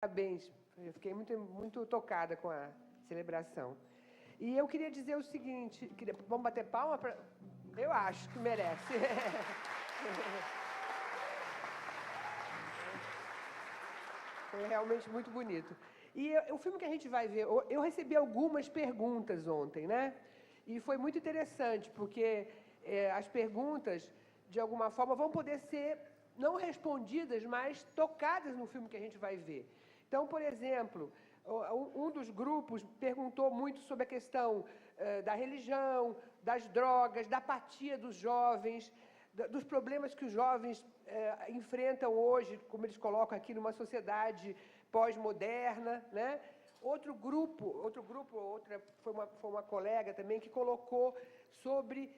Parabéns, eu fiquei muito tocada com a celebração. E eu queria dizer o seguinte, vamos bater palma? Eu acho que merece. Foi realmente muito bonito. E o filme que a gente vai ver, eu recebi algumas perguntas ontem, né? E foi muito interessante, porque as perguntas, de alguma forma, vão poder ser não respondidas, mas tocadas no filme que a gente vai ver. Então, por exemplo, um dos grupos perguntou muito sobre a questão da religião, das drogas, da apatia dos jovens, dos problemas que os jovens enfrentam hoje, como eles colocam aqui, numa sociedade pós-moderna, né? Foi uma colega também que colocou sobre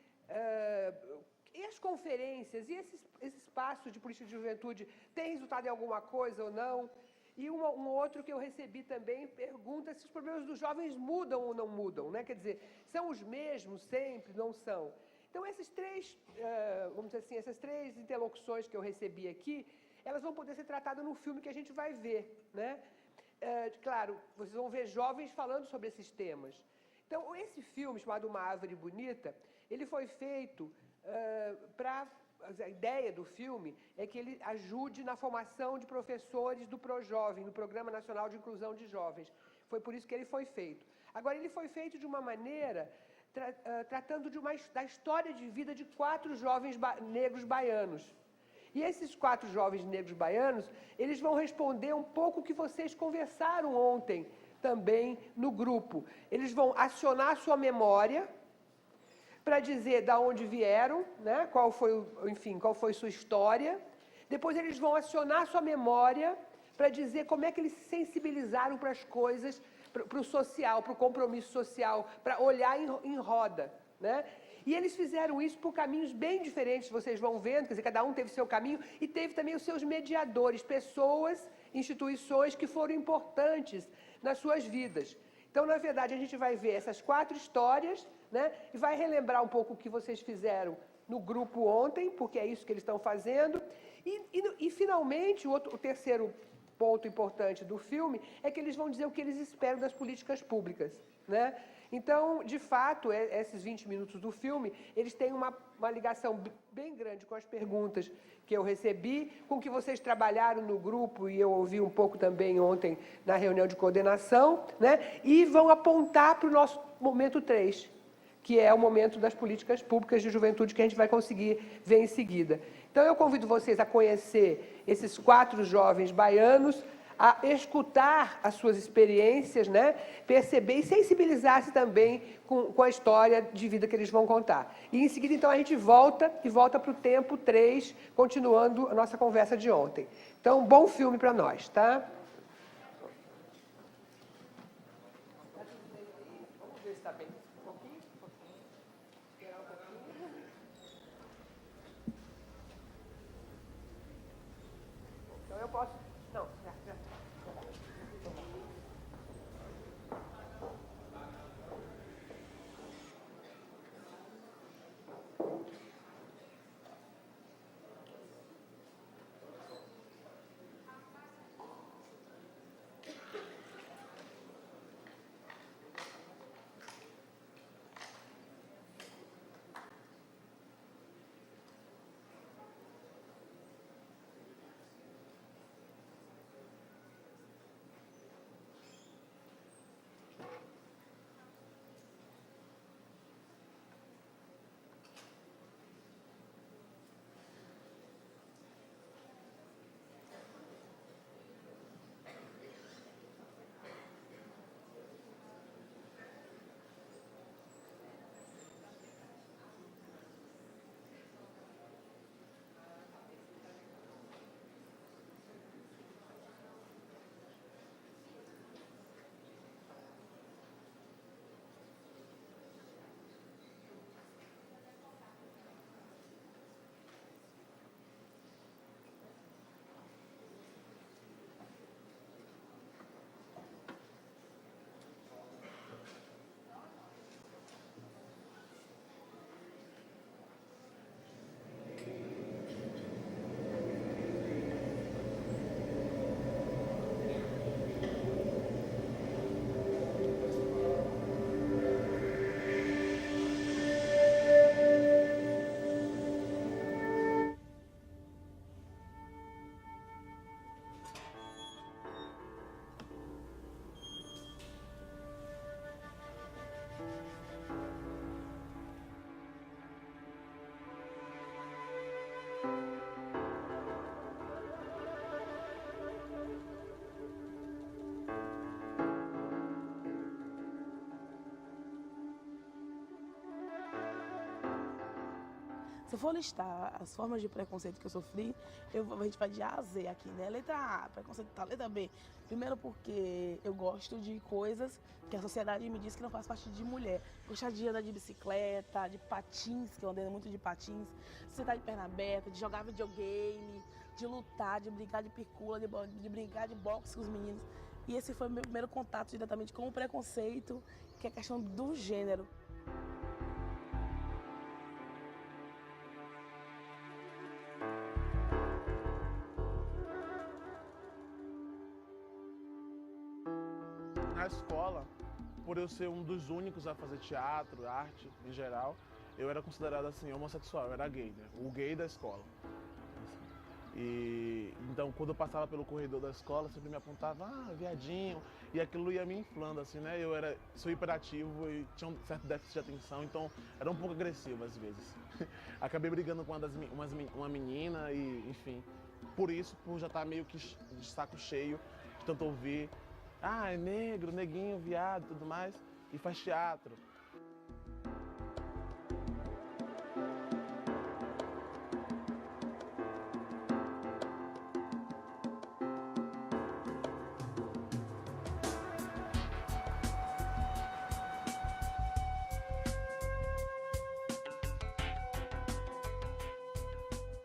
e as conferências, e esse espaço de política de juventude tem resultado em alguma coisa ou não? E um outro que eu recebi também pergunta se os problemas dos jovens mudam ou não mudam, né? Quer dizer, são os mesmos sempre? Não são. Então, vamos dizer assim, essas três interlocuções que eu recebi aqui, elas vão poder ser tratadas no filme que a gente vai ver, né? Claro, vocês vão ver jovens falando sobre esses temas. Então, esse filme, chamado Uma Árvore Bonita, ele foi feito a ideia do filme é que ele ajude na formação de professores do ProJovem, do Programa Nacional de Inclusão de Jovens. Foi por isso que ele foi feito. Agora, ele foi feito de uma maneira tratando da história de vida de 4 jovens negros baianos. E esses 4 jovens negros baianos, eles vão responder um pouco o que vocês conversaram ontem também no grupo. Eles vão acionar a sua memória para dizer de onde vieram, né? Qual foi sua história. Depois eles vão acionar sua memória para dizer como é que eles se sensibilizaram para as coisas, para o social, para o compromisso social, para olhar em roda, né? E eles fizeram isso por caminhos bem diferentes, vocês vão vendo, quer dizer, cada um teve seu caminho e teve também os seus mediadores, pessoas, instituições que foram importantes nas suas vidas. Então, na verdade, a gente vai ver essas 4 histórias, né? E vai relembrar um pouco o que vocês fizeram no grupo ontem, porque é isso que eles estão fazendo. E finalmente, o terceiro ponto importante do filme é que eles vão dizer o que eles esperam das políticas públicas, né? Então, de fato, esses 20 minutos do filme, eles têm uma ligação bem grande com as perguntas que eu recebi, com o que vocês trabalharam no grupo, e eu ouvi um pouco também ontem na reunião de coordenação, né? E vão apontar para o nosso momento 3, que é o momento das políticas públicas de juventude que a gente vai conseguir ver em seguida. Então, eu convido vocês a conhecer esses 4 jovens baianos, a escutar as suas experiências, né? Perceber e sensibilizar-se também com a história de vida que eles vão contar. E, em seguida, então, a gente volta para o tempo 3, continuando a nossa conversa de ontem. Então, bom filme para nós, tá? Vamos ver se está bem. Um pouquinho. Esperar um pouquinho. Então, eu posso... Não, já. Se eu for listar as formas de preconceito que eu sofri, a gente vai de A a Z aqui, né? Letra A, preconceito tal. Letra B, primeiro porque eu gosto de coisas que a sociedade me diz que não faz parte de mulher. Gostar de andar de bicicleta, de patins, que eu andei muito de patins, de sentar de perna aberta, de jogar videogame, de lutar, de brincar de pircula, de brincar de boxe com os meninos. E esse foi o meu primeiro contato diretamente com o preconceito, que é a questão do gênero. Na escola, por eu ser um dos únicos a fazer teatro, arte em geral, eu era considerado assim homossexual, eu era gay, né? O gay da escola. E então quando eu passava pelo corredor da escola, sempre me apontava, viadinho, e aquilo ia me inflando assim, né? Sou hiperativo e tinha um certo déficit de atenção, então era um pouco agressivo às vezes. Acabei brigando com uma menina e, enfim, por já estar meio que de saco cheio de tanto ouvir, é negro, neguinho, viado e tudo mais, e faz teatro.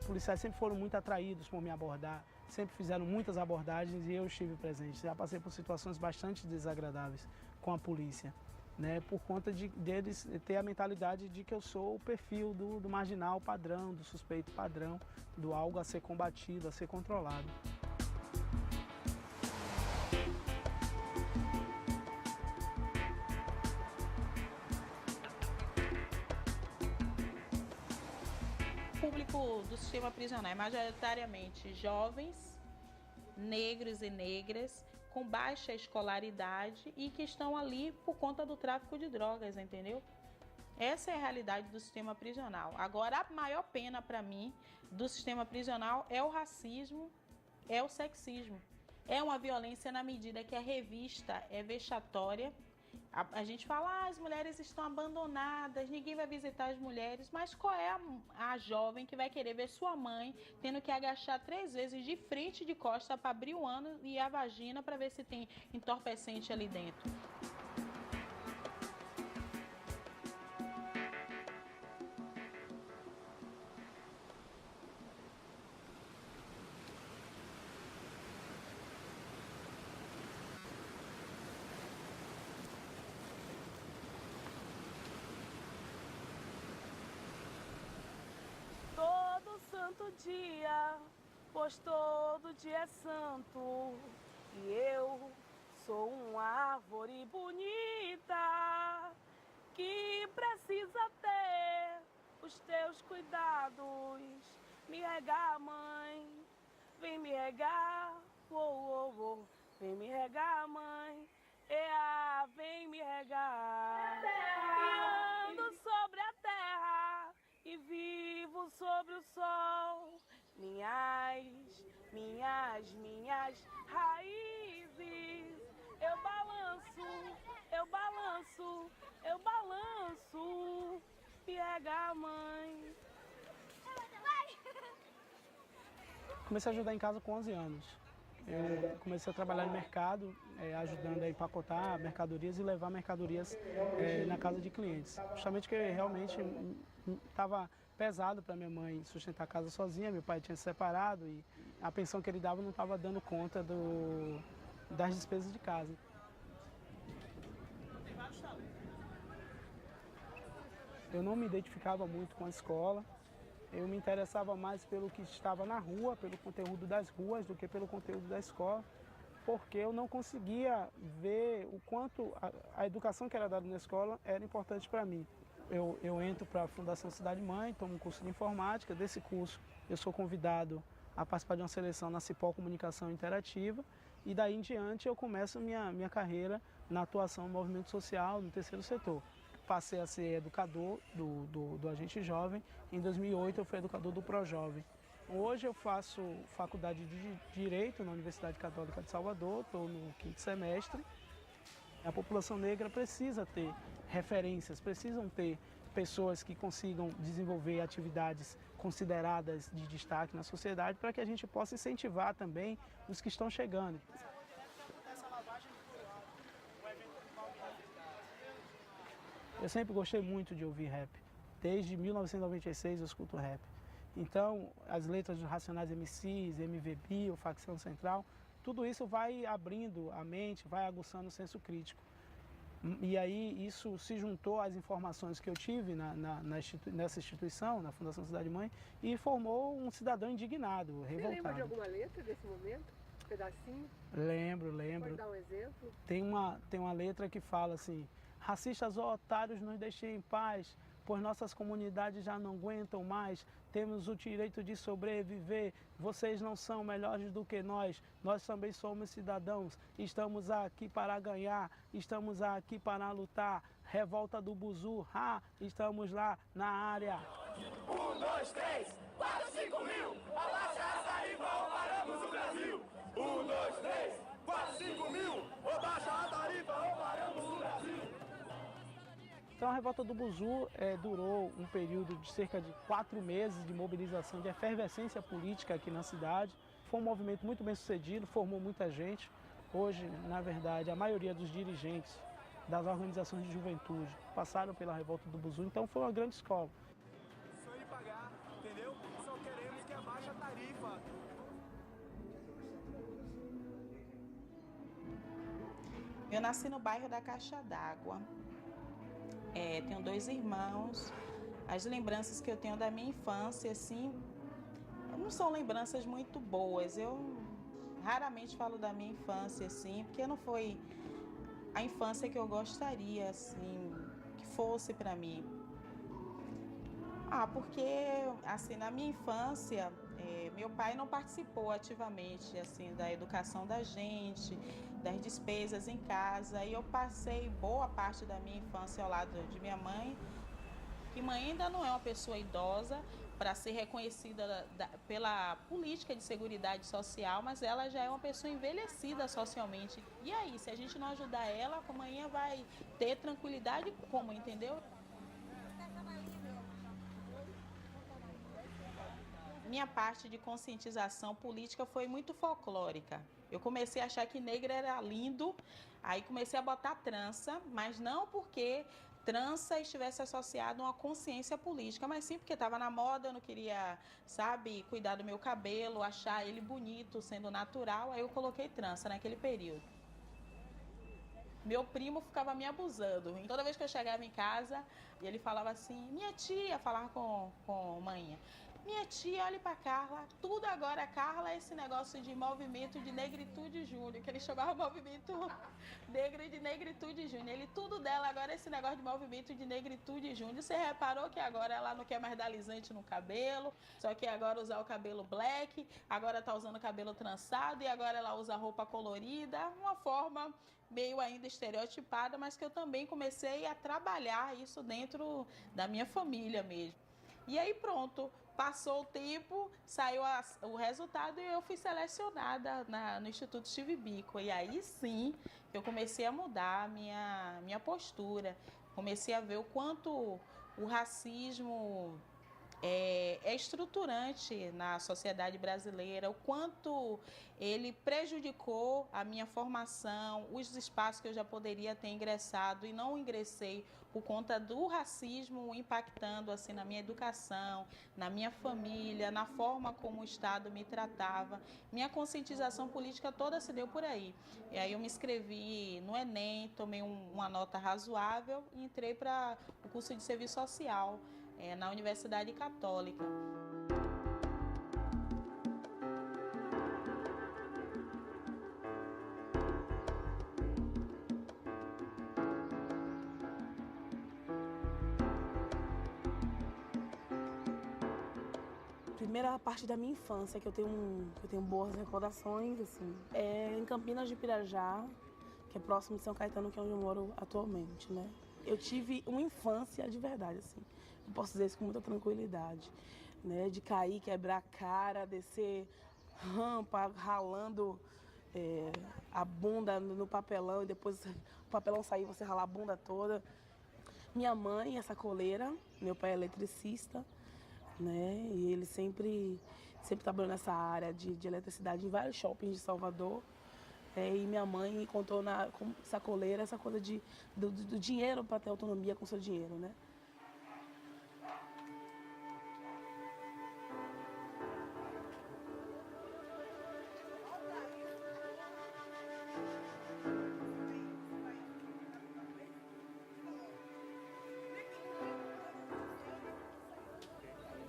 Os policiais sempre foram muito atraídos por me abordar, sempre fizeram muitas abordagens e eu estive presente. Já passei por situações bastante desagradáveis com a polícia, né, por conta deles ter a mentalidade de que eu sou o perfil do marginal padrão, do suspeito padrão, do algo a ser combatido, a ser controlado. O público do sistema prisional é majoritariamente jovens, negros e negras, com baixa escolaridade e que estão ali por conta do tráfico de drogas, entendeu? Essa é a realidade do sistema prisional. Agora, a maior pena para mim do sistema prisional é o racismo, é o sexismo. É uma violência na medida que a revista é vexatória. A gente fala, as mulheres estão abandonadas, ninguém vai visitar as mulheres, mas qual é a jovem que vai querer ver sua mãe tendo que agachar 3 vezes de frente e de costa para abrir o ânus e a vagina para ver se tem entorpecente ali dentro? Todo santo dia, pois todo dia é santo, e eu sou uma árvore bonita que precisa ter os teus cuidados. Me regar, mãe, vem me regar, vem me regar, mãe, vem me regar. E ando sobre a terra e vivo sobre o sol, minhas raízes. Eu balanço, me rega, mãe. Comecei a ajudar em casa com 11 anos. Eu comecei a trabalhar no mercado, ajudando a empacotar mercadorias e levar mercadorias na casa de clientes. Justamente que realmente estava pesado para minha mãe sustentar a casa sozinha, meu pai tinha se separado e a pensão que ele dava não estava dando conta das despesas de casa. Eu não me identificava muito com a escola. Eu me interessava mais pelo que estava na rua, pelo conteúdo das ruas, do que pelo conteúdo da escola, porque eu não conseguia ver o quanto a educação que era dada na escola era importante para mim. Eu entro para a Fundação Cidade Mãe, tomo um curso de informática. Desse curso eu sou convidado a participar de uma seleção na Cipol Comunicação Interativa e daí em diante eu começo minha carreira na atuação no movimento social, no terceiro setor. Passei a ser educador do Agente Jovem. Em 2008 eu fui educador do ProJovem. Hoje eu faço faculdade de Direito na Universidade Católica de Salvador, estou no 5º semestre. A população negra precisa ter referências, precisam ter pessoas que consigam desenvolver atividades consideradas de destaque na sociedade para que a gente possa incentivar também os que estão chegando. Eu sempre gostei muito de ouvir rap. Desde 1996 eu escuto rap. Então, as letras dos Racionais MCs, MVB, o Facção Central, tudo isso vai abrindo a mente, vai aguçando o senso crítico. E aí isso se juntou às informações que eu tive nessa instituição, na Fundação Cidade Mãe, e formou um cidadão indignado, revoltado. Você lembra de alguma letra desse momento? Um pedacinho? Lembro. Pode dar um exemplo? Tem uma letra que fala assim: racistas ou otários, nos deixem em paz, pois nossas comunidades já não aguentam mais. Temos o direito de sobreviver. Vocês não são melhores do que nós. Nós também somos cidadãos. Estamos aqui para ganhar. Estamos aqui para lutar. Revolta do Buzu, estamos lá na área. 1, 2, 3, 4, 5 mil. Abaixa a tarifa ou paramos o Brasil. 1, 2, 3, 4, 5 mil. Abaixa a tarifa ou paramos o Brasil. Então a revolta do Buzu durou um período de cerca de 4 meses de mobilização, de efervescência política aqui na cidade. Foi um movimento muito bem sucedido, formou muita gente. Hoje, na verdade, a maioria dos dirigentes das organizações de juventude passaram pela revolta do Buzu, então foi uma grande escola. Sonho de pagar, entendeu? Só queremos que abaixe a tarifa. Eu nasci no bairro da Caixa d'Água. Tenho 2 irmãos. As lembranças que eu tenho da minha infância, assim, não são lembranças muito boas. Eu raramente falo da minha infância, assim, porque não foi a infância que eu gostaria, assim, que fosse para mim. Porque, assim, na minha infância, meu pai não participou ativamente, assim, da educação da gente, das despesas em casa, e eu passei boa parte da minha infância ao lado de minha mãe, que mãe ainda não é uma pessoa idosa para ser reconhecida pela política de seguridade social, mas ela já é uma pessoa envelhecida socialmente. E aí, se a gente não ajudar ela, a mãe vai ter tranquilidade como, entendeu? Minha parte de conscientização política foi muito folclórica. Eu comecei a achar que negro era lindo, aí comecei a botar trança, mas não porque trança estivesse associado a uma consciência política, mas sim porque estava na moda, eu não queria, cuidar do meu cabelo, achar ele bonito, sendo natural, aí eu coloquei trança naquele período. Meu primo ficava me abusando. Toda vez que eu chegava em casa, ele falava assim, minha tia, falava com mãe, minha tia, olha pra Carla, tudo agora, Carla, é esse negócio de movimento de negritude júnior, que ele chamava movimento negro de negritude júnior. Ele, tudo dela agora é esse negócio de movimento de negritude júnior. Você reparou que agora ela não quer mais dar alisante no cabelo, só que agora usar o cabelo black, agora tá usando o cabelo trançado e agora ela usa roupa colorida, uma forma meio ainda estereotipada, mas que eu também comecei a trabalhar isso dentro da minha família mesmo. E aí pronto, passou o tempo, saiu o resultado e eu fui selecionada no Instituto Steve Biko. E aí sim, eu comecei a mudar a minha postura. Comecei a ver o quanto o racismo é estruturante na sociedade brasileira, o quanto ele prejudicou a minha formação, os espaços que eu já poderia ter ingressado e não ingressei por conta do racismo impactando assim na minha educação, na minha família, na forma como o Estado me tratava. Minha conscientização política toda se deu por aí. E aí eu me inscrevi no Enem, tomei uma nota razoável e entrei para o curso de serviço social na Universidade Católica. Primeira parte da minha infância que eu tenho boas recordações, assim, é em Campinas de Pirajá, que é próximo de São Caetano, que é onde eu moro atualmente, né? Eu tive uma infância de verdade, assim. Eu posso dizer isso com muita tranquilidade, né? De cair, quebrar a cara, descer rampa, ralando a bunda no papelão e depois o papelão sair, você ralar a bunda toda. Minha mãe é sacoleira, meu pai é eletricista, né? E ele sempre trabalhou nessa área de eletricidade em vários shoppings de Salvador. E minha mãe contou como sacoleira essa coisa do dinheiro para ter autonomia com seu dinheiro, né?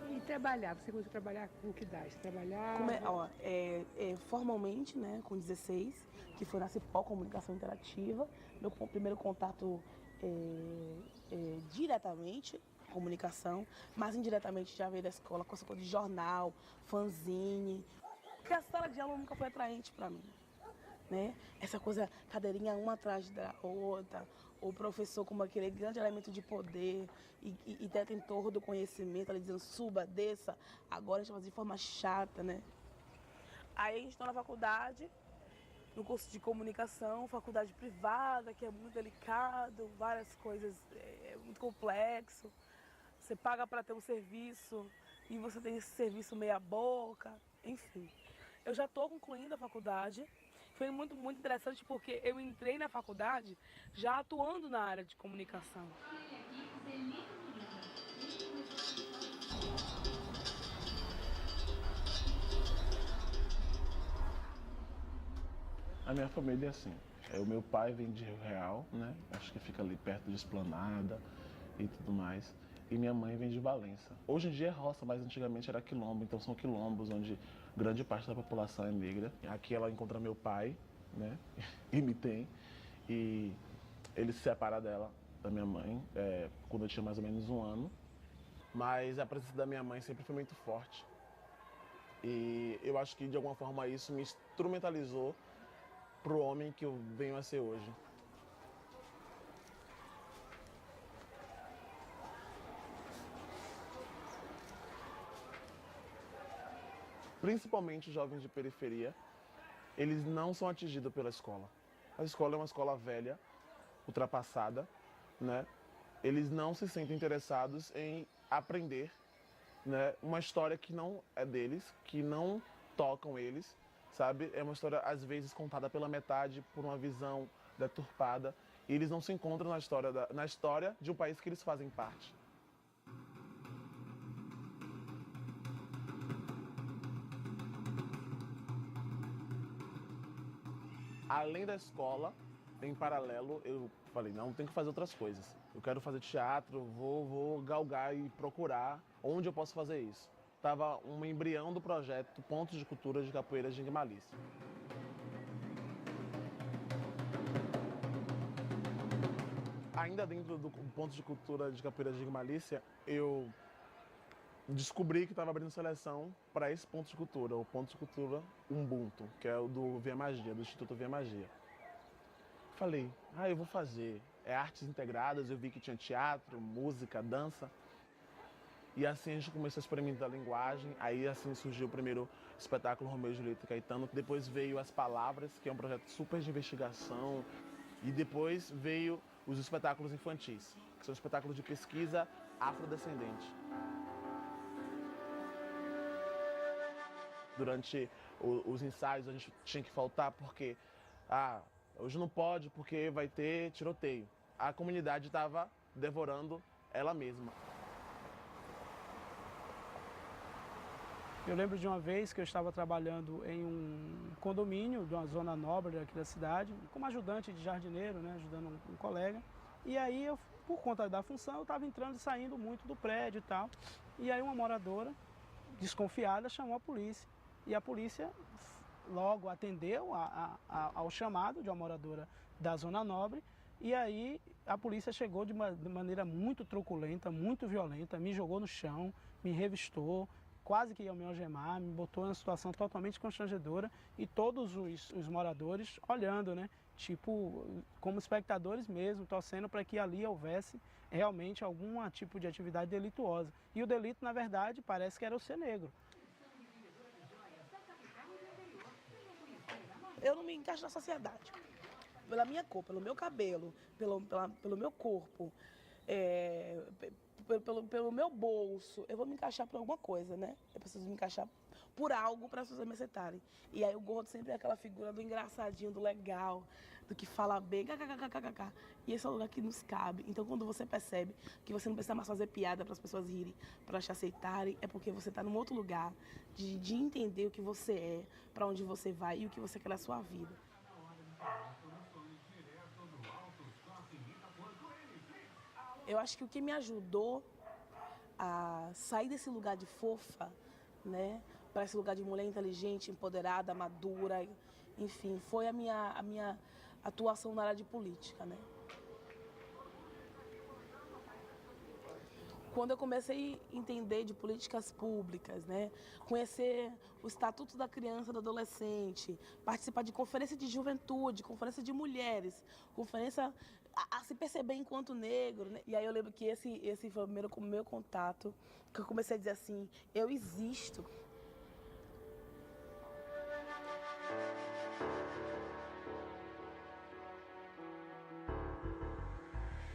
E trabalhar, você começou a trabalhar com que idade? Trabalhar... Formalmente, né, com 16, que foi na Cipó Comunicação Interativa, meu primeiro contato diretamente com comunicação, mas indiretamente já veio da escola com essa coisa de jornal, fanzine, porque a sala de aula nunca foi atraente para mim, né? Essa coisa, cadeirinha uma atrás da outra, o professor como aquele grande elemento de poder e detentor do conhecimento, ali dizendo suba, desça, agora a gente faz de forma chata, né? Aí a gente está na faculdade, no curso de comunicação, faculdade privada, que é muito delicado, várias coisas, é muito complexo. Você paga para ter um serviço e você tem esse serviço meia boca, enfim. Eu já estou concluindo a faculdade. Foi muito interessante porque eu entrei na faculdade já atuando na área de comunicação. A minha família é assim. O meu pai vem de Rio Real, né? Acho que fica ali perto de Esplanada e tudo mais. E minha mãe vem de Valença. Hoje em dia é roça, mas antigamente era quilombo. Então são quilombos onde grande parte da população é negra. Aqui ela encontra meu pai, né? E me tem. E ele se separa dela, da minha mãe, quando eu tinha mais ou menos 1 ano. Mas a presença da minha mãe sempre foi muito forte. E eu acho que de alguma forma isso me instrumentalizou pro homem que eu venho a ser hoje. Principalmente os jovens de periferia, eles não são atingidos pela escola. A escola é uma escola velha, ultrapassada, né? Eles não se sentem interessados em aprender, né, uma história que não é deles, que não tocam eles, sabe? É uma história, às vezes, contada pela metade, por uma visão deturpada. E eles não se encontram na história de um país que eles fazem parte. Além da escola, em paralelo, eu falei, não, tenho que fazer outras coisas. Eu quero fazer teatro, vou galgar e procurar onde eu posso fazer isso. Estava um embrião do projeto Pontos de Cultura de Capoeira de Malícia. Ainda dentro do Pontos de Cultura de Capoeira de Malícia, eu descobri que estava abrindo seleção para esse ponto de cultura, o Ponto de Cultura Ubuntu, que é o do Via Magia, do Instituto Via Magia. Falei, eu vou fazer. É artes integradas, eu vi que tinha teatro, música, dança. E assim a gente começou a experimentar a linguagem, aí assim surgiu o primeiro espetáculo Romeu e Julieta e Caetano, depois veio As Palavras, que é um projeto super de investigação, e depois veio os espetáculos infantis, que são espetáculos de pesquisa afrodescendente. Durante os ensaios a gente tinha que faltar porque, hoje não pode porque vai ter tiroteio. A comunidade estava devorando ela mesma. Eu lembro de uma vez que eu estava trabalhando em um condomínio de uma zona nobre aqui da cidade, como ajudante de jardineiro, né, ajudando um colega. E aí, por conta da função, eu estava entrando e saindo muito do prédio e tal. E aí uma moradora, desconfiada, chamou a polícia. E a polícia logo atendeu ao chamado de uma moradora da zona nobre. E aí a polícia chegou de maneira muito truculenta, muito violenta, me jogou no chão, me revistou, quase que ia me algemar, me botou em uma situação totalmente constrangedora e todos os moradores olhando, né? Tipo, como espectadores mesmo, torcendo para que ali houvesse realmente algum tipo de atividade delituosa. E o delito, na verdade, parece que era o ser negro. Eu não me encaixo na sociedade. Pela minha cor, pelo meu cabelo, pelo meu corpo, pelo meu bolso, eu vou me encaixar por alguma coisa, né? Eu preciso me encaixar por algo para as pessoas me aceitarem. E aí o gordo sempre é aquela figura do engraçadinho, do legal, do que fala bem, kkkk. E esse é o lugar que nos cabe. Então quando você percebe que você não precisa mais fazer piada para as pessoas rirem, para te aceitarem, é porque você está num outro lugar de entender o que você é, para onde você vai e o que você quer na sua vida. Eu acho que o que me ajudou a sair desse lugar de fofa, né, para esse lugar de mulher inteligente, empoderada, madura, enfim, foi a minha atuação na área de política, né. Quando eu comecei a entender de políticas públicas, né, conhecer o Estatuto da Criança e do Adolescente, participar de conferência de juventude, conferência de mulheres, conferência a se perceber enquanto negro, né? E aí eu lembro que esse foi o meu contato, que eu comecei a dizer assim, eu existo.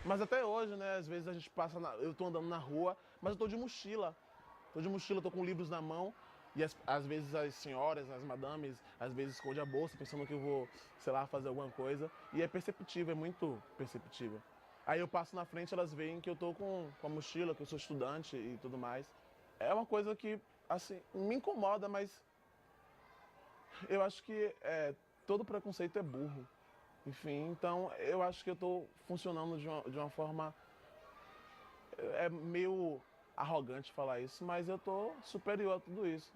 Mas até hoje, né, às vezes a gente passa, eu tô andando na rua, mas eu tô de mochila. Tô com livros na mão e às vezes as senhoras, as madames, às vezes escondem a bolsa pensando que eu vou, sei lá, fazer alguma coisa. E é perceptível, é muito perceptível. Aí eu passo na frente, elas veem que eu tô com a mochila, que eu sou estudante e tudo mais. É uma coisa que, assim, me incomoda, mas eu acho que todo preconceito é burro. Enfim, então eu acho que eu tô funcionando de uma forma... É meio arrogante falar isso, mas eu tô superior a tudo isso.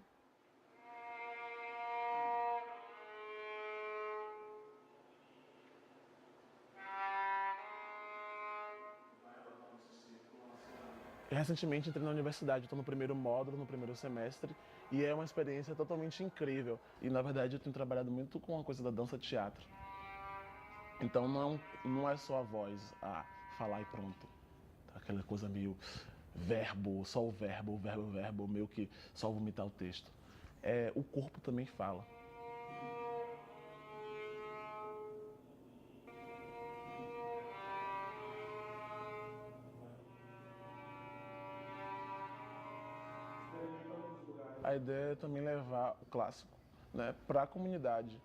Recentemente entrei na universidade, estou no primeiro módulo, no primeiro semestre, e é uma experiência totalmente incrível. E na verdade eu tenho trabalhado muito com a coisa da dança-teatro. Então não é só a voz, falar e pronto. Aquela coisa meio só o verbo, meio que só vomitar o texto. O corpo também fala. A ideia é também levar o clássico, né, para a comunidade,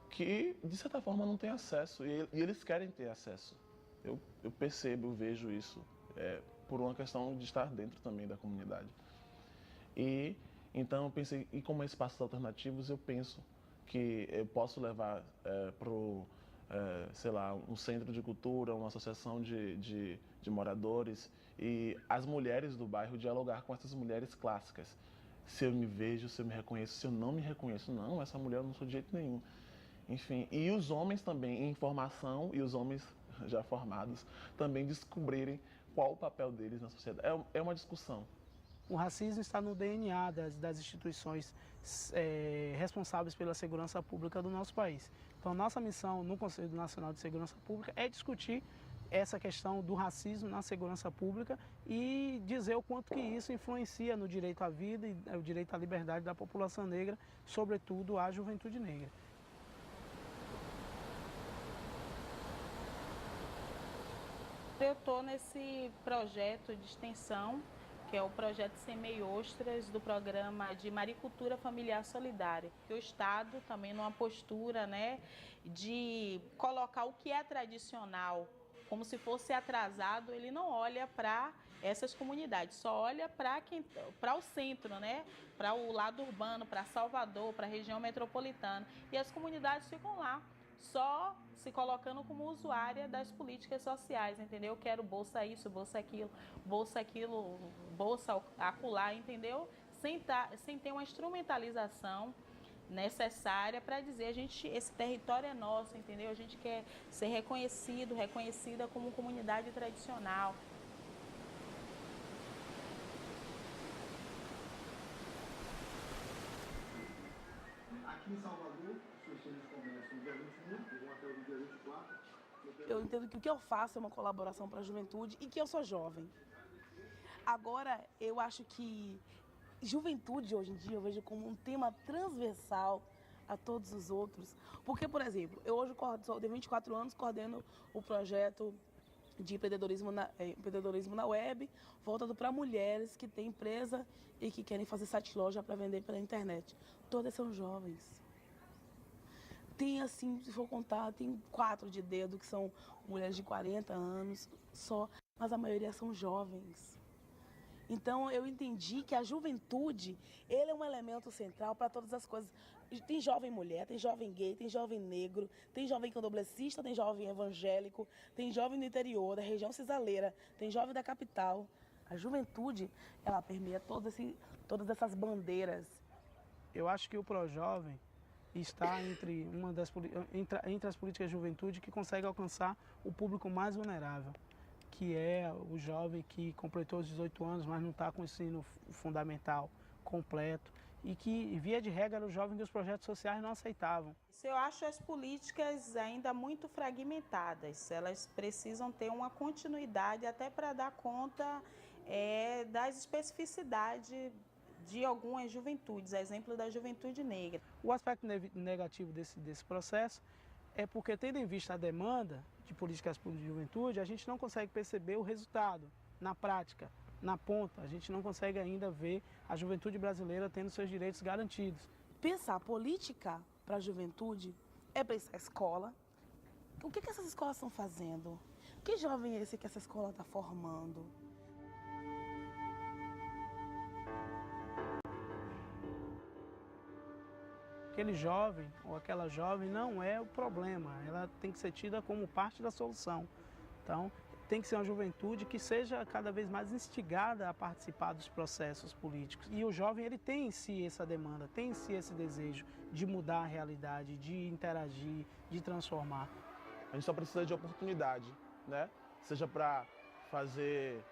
que de certa forma não tem acesso, e eles querem ter acesso. Eu percebo, eu vejo isso, por uma questão de estar dentro também da comunidade. E então eu pensei, e como espaços alternativos, eu penso que eu posso levar sei lá, um centro de cultura, uma associação de moradores, e as mulheres do bairro dialogar com essas mulheres clássicas. Se eu me vejo, se eu me reconheço, se eu não me reconheço, não, essa mulher eu não sou de jeito nenhum. Enfim, e os homens também em formação, e os homens já formados, também descobrirem qual o papel deles na sociedade. É uma discussão. O racismo está no DNA das instituições responsáveis pela segurança pública do nosso país. Então, nossa missão no Conselho Nacional de Segurança Pública é discutir essa questão do racismo na segurança pública e dizer o quanto que isso influencia no direito à vida e o direito à liberdade da população negra, sobretudo a juventude negra. Eu estou nesse projeto de extensão, que é o projeto Semeie Ostras, do programa de Maricultura Familiar Solidária. O Estado também numa postura, né, de colocar o que é tradicional como se fosse atrasado, ele não olha para essas comunidades, só olha para o centro, né? Para o lado urbano, para Salvador, para a região metropolitana. E as comunidades ficam lá, só se colocando como usuária das políticas sociais, entendeu? Quero bolsa isso, bolsa aquilo, bolsa acolá, entendeu? Sem ter uma instrumentalização necessária para dizer, esse território é nosso, entendeu? A gente quer ser reconhecida como comunidade tradicional. Aqui em Salvador, as sessões começam no dia 21 e vão até o dia 24. Eu entendo que o que eu faço é uma colaboração para a juventude e que eu sou jovem. Agora, eu acho que juventude hoje em dia eu vejo como um tema transversal a todos os outros. Porque, por exemplo, eu hoje de 24 anos coordeno o projeto de empreendedorismo na web, voltado para mulheres que têm empresa e que querem fazer site loja para vender pela internet. Todas são jovens. Tem, assim, se for contar, tem 4 de dedo que são mulheres de 40 anos só, mas a maioria são jovens. Então, eu entendi que a juventude, ele é um elemento central para todas as coisas. Tem jovem mulher, tem jovem gay, tem jovem negro, tem jovem candomblessista, tem jovem evangélico, tem jovem do interior, da região cisaleira, tem jovem da capital. A juventude, ela permeia todas essas bandeiras. Eu acho que o Projovem está entre as políticas de juventude que consegue alcançar o público mais vulnerável, que é o jovem que completou os 18 anos, mas não está com o ensino fundamental completo, e que, via de regra, era o jovem que os projetos sociais não aceitavam. Eu acho as políticas ainda muito fragmentadas. Elas precisam ter uma continuidade até para dar conta das especificidades de algumas juventudes, exemplo da juventude negra. O aspecto negativo desse processo é porque, tendo em vista a demanda de políticas públicas de juventude, a gente não consegue perceber o resultado na prática, na ponta. A gente não consegue ainda ver a juventude brasileira tendo seus direitos garantidos. Pensar política para a juventude é pensar escola. O que essas escolas estão fazendo? Que jovem é esse que essa escola está formando? Aquele jovem ou aquela jovem não é o problema, ela tem que ser tida como parte da solução. Então, tem que ser uma juventude que seja cada vez mais instigada a participar dos processos políticos. E o jovem, ele tem em si essa demanda, tem em si esse desejo de mudar a realidade, de interagir, de transformar. A gente só precisa de oportunidade, né? Seja para fazer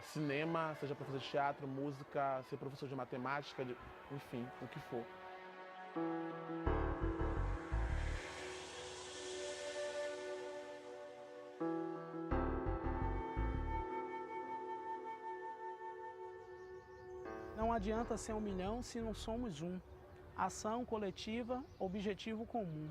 cinema, seja para fazer teatro, música, ser professor de matemática, enfim, o que for. Não adianta ser 1 milhão se não somos um. Ação coletiva, objetivo comum.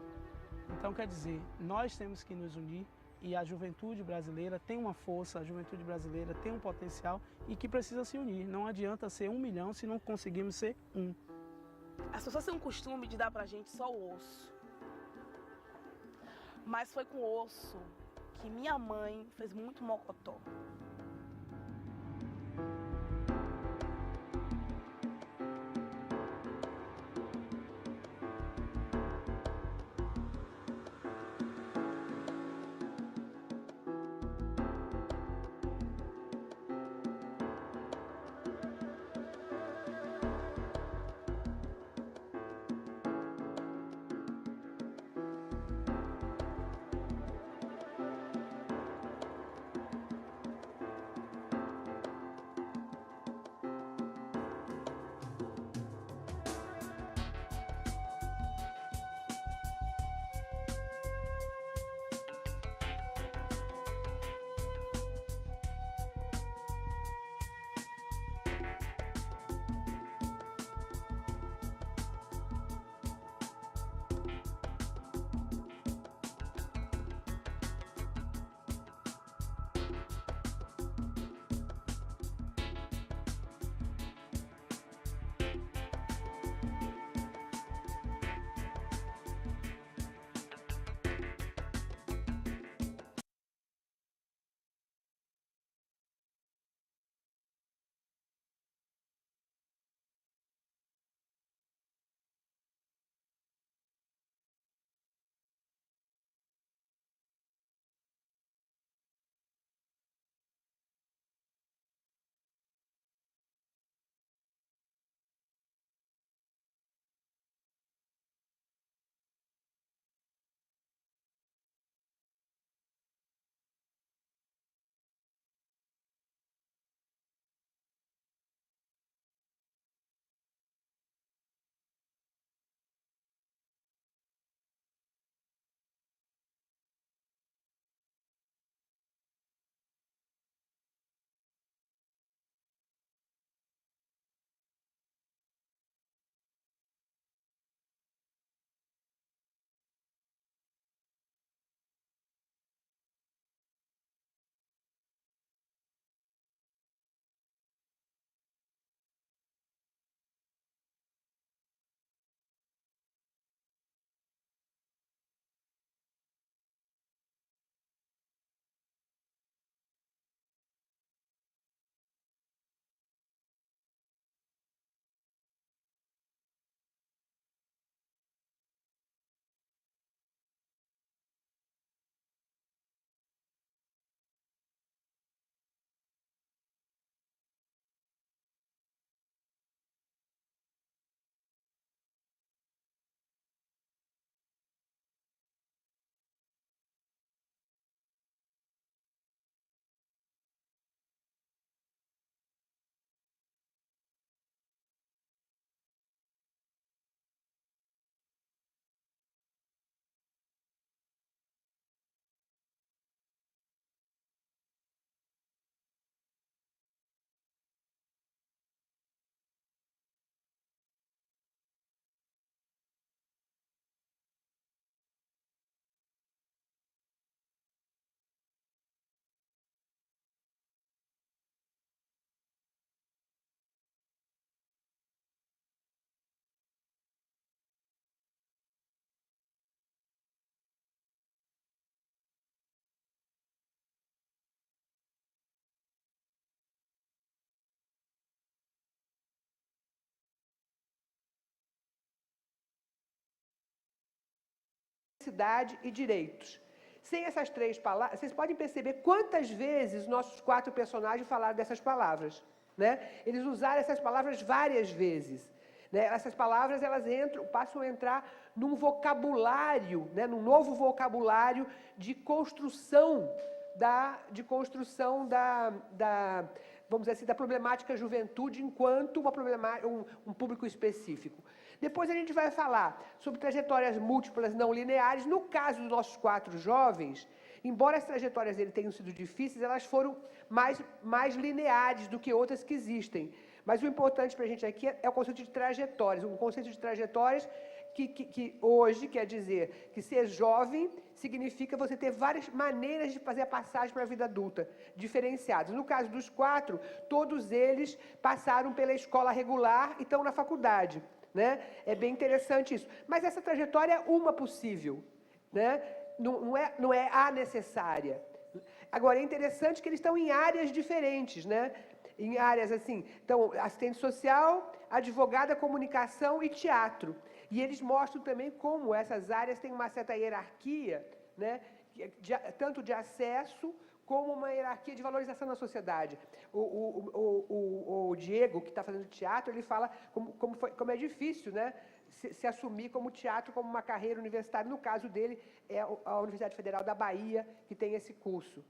Então, quer dizer, nós temos que nos unir e a juventude brasileira tem uma força, a juventude brasileira tem um potencial e que precisa se unir. Não adianta ser 1 milhão se não conseguimos ser um. As pessoas têm um costume de dar pra gente só o osso. Mas foi com o osso que minha mãe fez muito mocotó. diversidade e direitos. Sem essas 3 palavras, vocês podem perceber quantas vezes nossos 4 personagens falaram dessas palavras, né? Eles usaram essas palavras várias vezes, né? Essas palavras, elas passam a entrar num vocabulário, né? Num novo vocabulário de construção vamos dizer assim, da problemática juventude enquanto um público específico. Depois a gente vai falar sobre trajetórias múltiplas não lineares. No caso dos nossos 4 jovens, embora as trajetórias dele tenham sido difíceis, elas foram mais lineares do que outras que existem. Mas o importante para a gente aqui é o conceito de trajetórias. Um conceito de trajetórias que hoje quer dizer que ser jovem significa você ter várias maneiras de fazer a passagem para a vida adulta, diferenciadas. No caso dos 4, todos eles passaram pela escola regular e estão na faculdade, né? É bem interessante isso. Mas essa trajetória é uma possível, né? Não é a necessária. Agora, é interessante que eles estão em áreas diferentes, né? Em áreas assim, então, assistente social, advogada, comunicação e teatro. E eles mostram também como essas áreas têm uma certa hierarquia, né? Tanto de acesso como uma hierarquia de valorização na sociedade. O Diego, que está fazendo teatro, ele fala como é difícil, né? Se assumir como teatro, como uma carreira universitária. No caso dele, é a Universidade Federal da Bahia, que tem esse curso.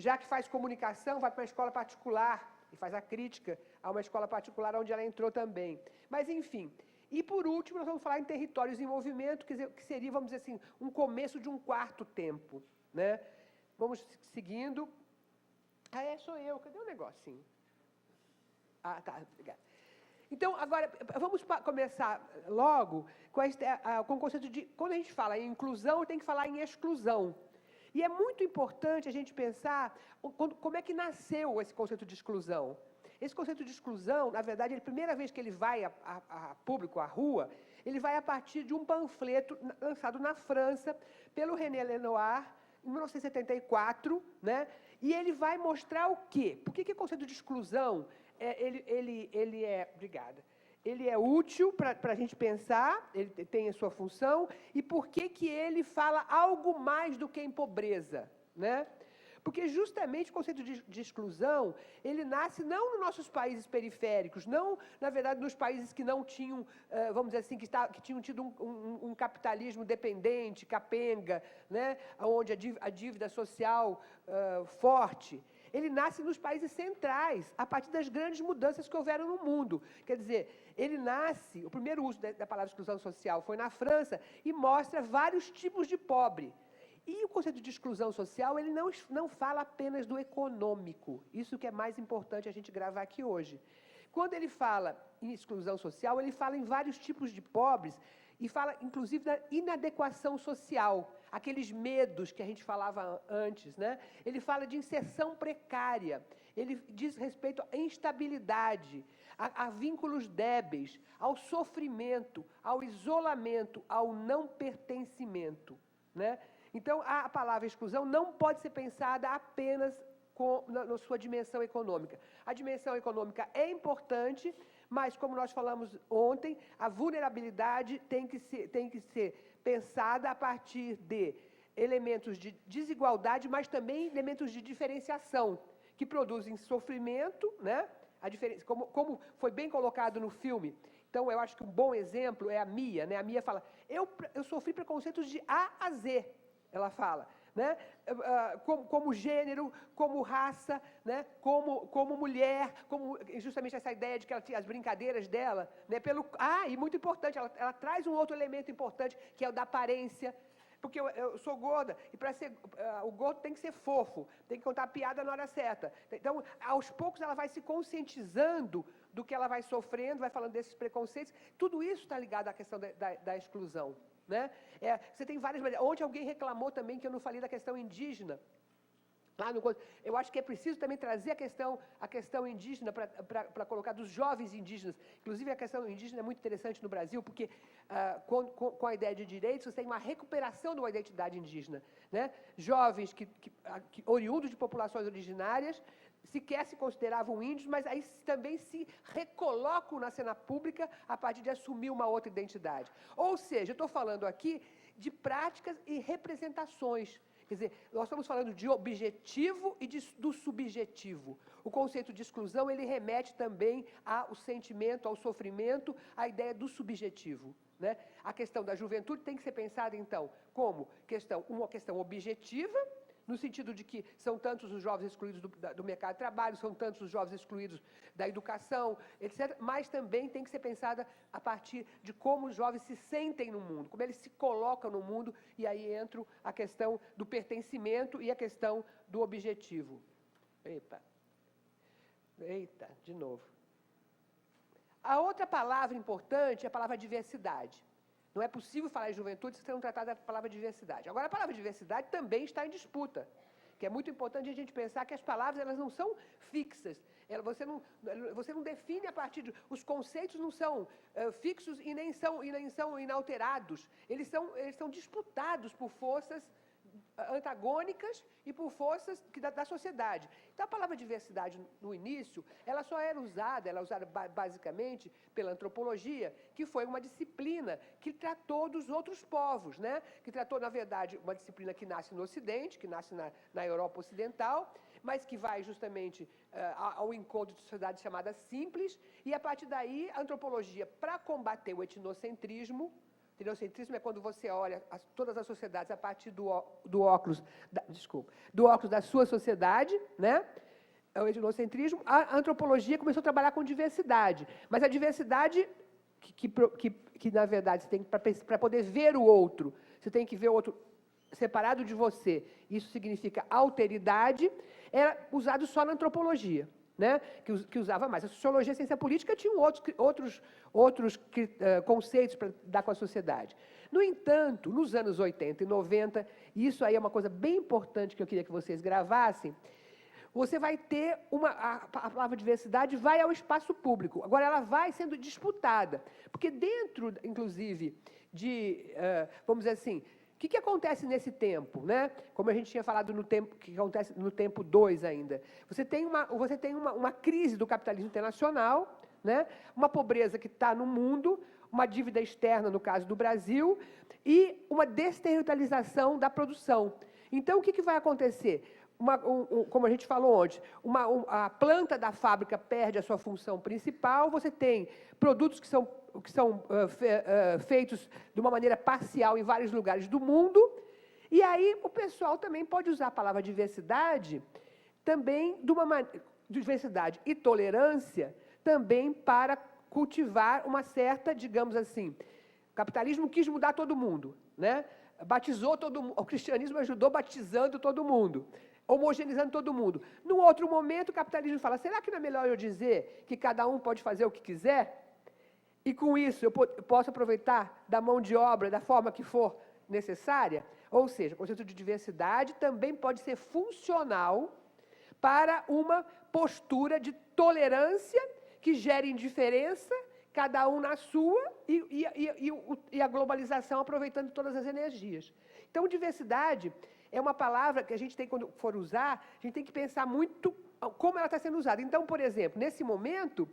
Já que faz comunicação, vai para uma escola particular e faz a crítica a uma escola particular onde ela entrou também. Mas, enfim. E, por último, nós vamos falar em territórios em movimento, que seria, vamos dizer assim, um começo de um 4º tempo, né? Vamos seguindo. Sou eu. Cadê o negocinho? Tá, obrigada. Então, agora, vamos começar logo com o conceito de... Quando a gente fala em inclusão, tem que falar em exclusão. E é muito importante a gente pensar como é que nasceu esse conceito de exclusão. Esse conceito de exclusão, na verdade, a primeira vez que ele vai a público, à rua, ele vai a partir de um panfleto lançado na França pelo René Lenoir, em 1974, né? E ele vai mostrar o quê? Por que o conceito de exclusão obrigada. Ele é útil para a gente pensar, ele tem a sua função, e por que ele fala algo mais do que em pobreza, né? Porque justamente o conceito de exclusão, ele nasce não nos nossos países periféricos, não, na verdade, nos países que não tinham, vamos dizer assim, que tinham tido um capitalismo dependente, capenga, né? Onde a dívida social forte. Ele nasce nos países centrais, a partir das grandes mudanças que houveram no mundo. Quer dizer, ele nasce, o primeiro uso da palavra exclusão social foi na França, e mostra vários tipos de pobre. E o conceito de exclusão social, ele não fala apenas do econômico. Isso que é mais importante a gente gravar aqui hoje. Quando ele fala em exclusão social, ele fala em vários tipos de pobres e fala, inclusive, da inadequação social, aqueles medos que a gente falava antes, né? Ele fala de inserção precária, ele diz respeito à instabilidade, a vínculos débeis, ao sofrimento, ao isolamento, ao não pertencimento, né? Então, a palavra exclusão não pode ser pensada apenas na sua dimensão econômica. A dimensão econômica é importante, mas, como nós falamos ontem, a vulnerabilidade tem que ser pensada a partir de elementos de desigualdade, mas também elementos de diferenciação, que produzem sofrimento, né? Como foi bem colocado no filme. Então, eu acho que um bom exemplo é a Mia, né? A Mia fala, eu sofri preconceitos de A a Z, ela fala, né? Como gênero, como raça, né? como mulher, como justamente essa ideia de que ela tinha as brincadeiras dela, né? E muito importante, ela traz um outro elemento importante, que é o da aparência, porque eu sou gorda, e para ser o gordo tem que ser fofo, tem que contar a piada na hora certa. Então, aos poucos, ela vai se conscientizando do que ela vai sofrendo, vai falando desses preconceitos. Tudo isso está ligado à questão da exclusão, né? Você tem várias maneiras. Ontem alguém reclamou também que eu não falei da questão indígena. Eu acho que é preciso também trazer a questão indígena para colocar dos jovens indígenas. Inclusive, a questão indígena é muito interessante no Brasil, porque com a ideia de direitos, você tem uma recuperação de uma identidade indígena, né? Jovens oriundos de populações originárias, sequer se consideravam índios, mas aí também se recolocam na cena pública a partir de assumir uma outra identidade. Ou seja, eu estou falando aqui de práticas e representações. Quer dizer, nós estamos falando de objetivo e do subjetivo. O conceito de exclusão, ele remete também ao sentimento, ao sofrimento, à ideia do subjetivo, né? A questão da juventude tem que ser pensada, então, como uma questão objetiva, no sentido de que são tantos os jovens excluídos do mercado de trabalho, são tantos os jovens excluídos da educação, etc., mas também tem que ser pensada a partir de como os jovens se sentem no mundo, como eles se colocam no mundo, e aí entra a questão do pertencimento e a questão do objetivo. Eita, de novo. A outra palavra importante é a palavra diversidade. Não é possível falar em juventude se você não tratar da palavra diversidade. Agora, a palavra diversidade também está em disputa, que é muito importante a gente pensar que as palavras elas não são fixas. Você não define a partir de... Os conceitos não são fixos e nem são inalterados. Eles são disputados por forças antagônicas e por forças da sociedade. Então, a palavra diversidade, no início, ela é usada basicamente pela antropologia, que foi uma disciplina que tratou dos outros povos, né? Que tratou, na verdade, uma disciplina que nasce no Ocidente, que nasce na Europa Ocidental, mas que vai justamente ao encontro de sociedades chamadas simples, e, a partir daí, a antropologia, para combater o etnocentrismo, etnocentrismo é quando você olha todas as sociedades a partir do óculos da sua sociedade, né? É o etnocentrismo. A antropologia começou a trabalhar com diversidade, mas a diversidade que na verdade, você tem para poder ver o outro, você tem que ver o outro separado de você. Isso significa alteridade. Era usado só na antropologia, né? Que usava mais. A sociologia e a ciência política tinham outros conceitos para dar com a sociedade. No entanto, nos anos 80 e 90, e isso aí é uma coisa bem importante que eu queria que vocês gravassem, você vai ter a palavra diversidade vai ao espaço público. Agora, ela vai sendo disputada, porque dentro, inclusive, vamos dizer assim, o que acontece nesse tempo, né? Como a gente tinha falado no tempo, que acontece no tempo 2 ainda. Você tem uma crise do capitalismo internacional, né? Uma pobreza que está no mundo, uma dívida externa, no caso do Brasil, e uma desterritorialização da produção. Então, o que vai acontecer? Como a gente falou ontem, a planta da fábrica perde a sua função principal, você tem produtos que são feitos de uma maneira parcial em vários lugares do mundo, e aí o pessoal também pode usar a palavra diversidade, também diversidade e tolerância, também para cultivar uma certa, digamos assim, o capitalismo quis mudar todo mundo, né? Batizou todo mundo, o cristianismo ajudou batizando todo mundo, homogeneizando todo mundo. Num outro momento, o capitalismo fala, será que não é melhor eu dizer que cada um pode fazer o que quiser? E com isso eu posso aproveitar da mão de obra da forma que for necessária? Ou seja, o conceito de diversidade também pode ser funcional para uma postura de tolerância que gere indiferença, cada um na sua, e a globalização aproveitando todas as energias. Então, diversidade é uma palavra que a gente tem, quando for usar, a gente tem que pensar muito como ela está sendo usada. Então, por exemplo, nesse momento,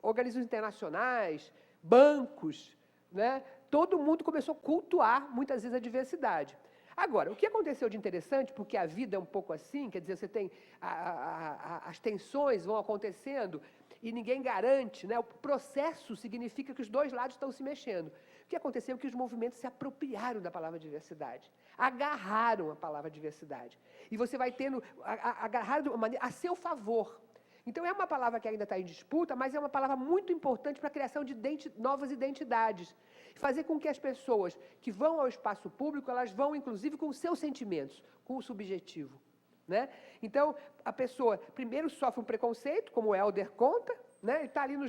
organismos internacionais, bancos, né, todo mundo começou a cultuar, muitas vezes, a diversidade. Agora, o que aconteceu de interessante, porque a vida é um pouco assim, quer dizer, você tem as tensões vão acontecendo e ninguém garante, né? O processo significa que os dois lados estão se mexendo. O que aconteceu é que os movimentos se apropriaram da palavra diversidade, agarraram a palavra diversidade. E você vai tendo, agarrar de uma maneira a seu favor. Então, é uma palavra que ainda está em disputa, mas é uma palavra muito importante para a criação de novas identidades. Fazer com que as pessoas que vão ao espaço público, elas vão, inclusive, com os seus sentimentos, com o subjetivo, né? Então, a pessoa, primeiro, sofre um preconceito, como o Helder conta, né? Ele está ali no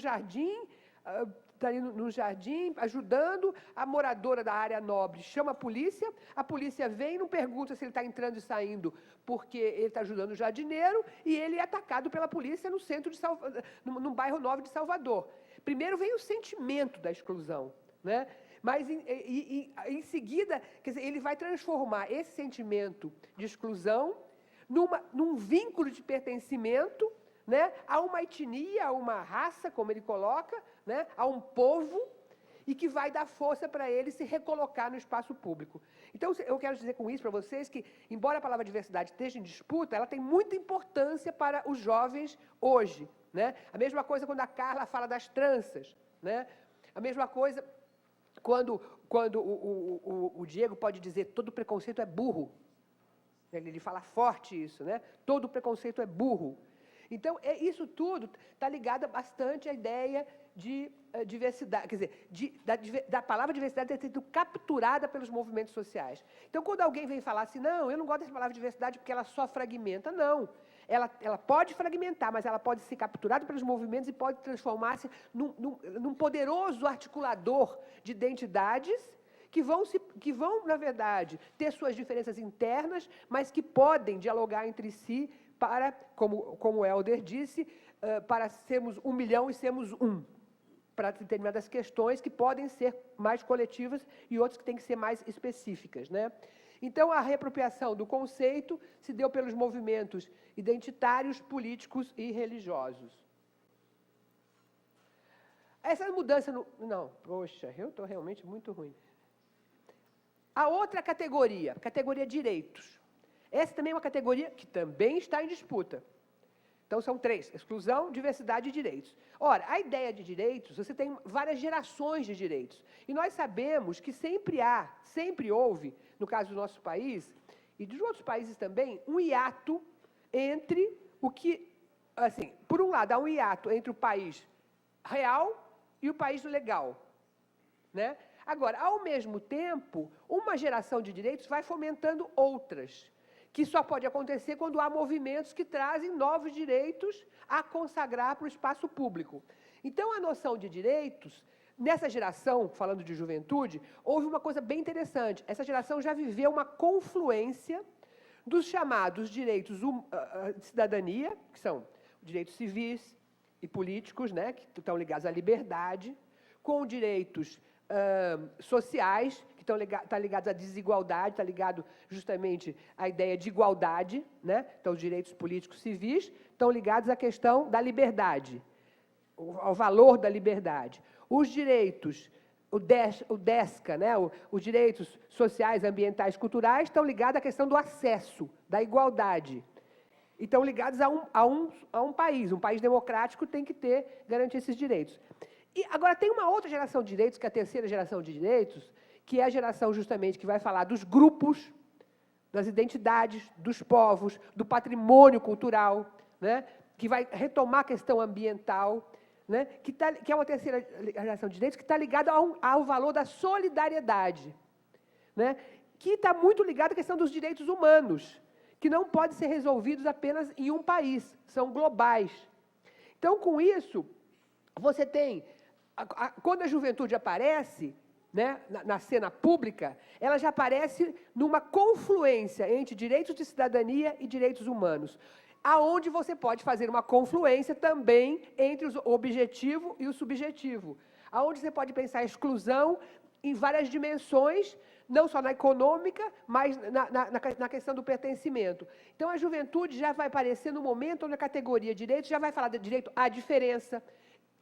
jardim, ajudando, a moradora da área nobre chama a polícia vem e não pergunta se ele está entrando e saindo porque ele está ajudando o jardineiro, e ele é atacado pela polícia no centro num bairro nobre de Salvador. Primeiro vem o sentimento da exclusão, né? Mas, em seguida, quer dizer, ele vai transformar esse sentimento de exclusão num vínculo de pertencimento, né, a uma etnia, a uma raça, como ele coloca, né, a um povo, e que vai dar força para ele se recolocar no espaço público. Então, eu quero dizer com isso para vocês que, embora a palavra diversidade esteja em disputa, ela tem muita importância para os jovens hoje, né? A mesma coisa quando a Carla fala das tranças, né? A mesma coisa quando o Diego pode dizer todo preconceito é burro. Ele fala forte isso, né? Todo preconceito é burro. Então, isso tudo está ligado bastante à ideia de diversidade, quer dizer, da palavra diversidade ter sido capturada pelos movimentos sociais. Então, quando alguém vem falar assim, não, eu não gosto dessa palavra diversidade porque ela só fragmenta, não. Ela pode fragmentar, mas ela pode ser capturada pelos movimentos e pode transformar-se num poderoso articulador de identidades que vão, na verdade, ter suas diferenças internas, mas que podem dialogar entre si para, como o Helder disse, para sermos 1 milhão e sermos um, para determinadas questões que podem ser mais coletivas e outras que têm que ser mais específicas, né? Então, a reapropriação do conceito se deu pelos movimentos identitários, políticos e religiosos. Essa mudança... Não, poxa, eu estou realmente muito ruim. A outra categoria direitos. Essa também é uma categoria que também está em disputa. Então, são 3, exclusão, diversidade e direitos. Ora, a ideia de direitos, você tem várias gerações de direitos. E nós sabemos que sempre houve, no caso do nosso país, e dos outros países também, um hiato entre o que, assim, por um lado, há um hiato entre o país real e o país legal, né? Agora, ao mesmo tempo, uma geração de direitos vai fomentando outras, que só pode acontecer quando há movimentos que trazem novos direitos a consagrar para o espaço público. Então, a noção de direitos, nessa geração, falando de juventude, houve uma coisa bem interessante. Essa geração já viveu uma confluência dos chamados direitos de cidadania, que são direitos civis e políticos, né, que estão ligados à liberdade, com direitos sociais, que estão ligados à desigualdade, está ligado justamente à ideia de igualdade, né? Então, os direitos políticos civis estão ligados à questão da liberdade, ao valor da liberdade. Os direitos, o DESCA, né? Os direitos sociais, ambientais, culturais, estão ligados à questão do acesso, da igualdade. E estão ligados a um país democrático tem que garantir esses direitos. E agora tem uma outra geração de direitos, que é a terceira geração de direitos, que é a geração justamente que vai falar dos grupos, das identidades, dos povos, do patrimônio cultural, né? Que vai retomar a questão ambiental, né? Que é uma terceira geração de direitos que está ligada ao valor da solidariedade, né? Que está muito ligada à questão dos direitos humanos, que não podem ser resolvidos apenas em um país, são globais. Então, com isso, você tem... Quando a juventude aparece, né, na cena pública, ela já aparece numa confluência entre direitos de cidadania e direitos humanos, aonde você pode fazer uma confluência também entre o objetivo e o subjetivo, aonde você pode pensar a exclusão em várias dimensões, não só na econômica, mas na questão do pertencimento. Então, a juventude já vai aparecer no momento onde a categoria direitos já vai falar de direito à diferença,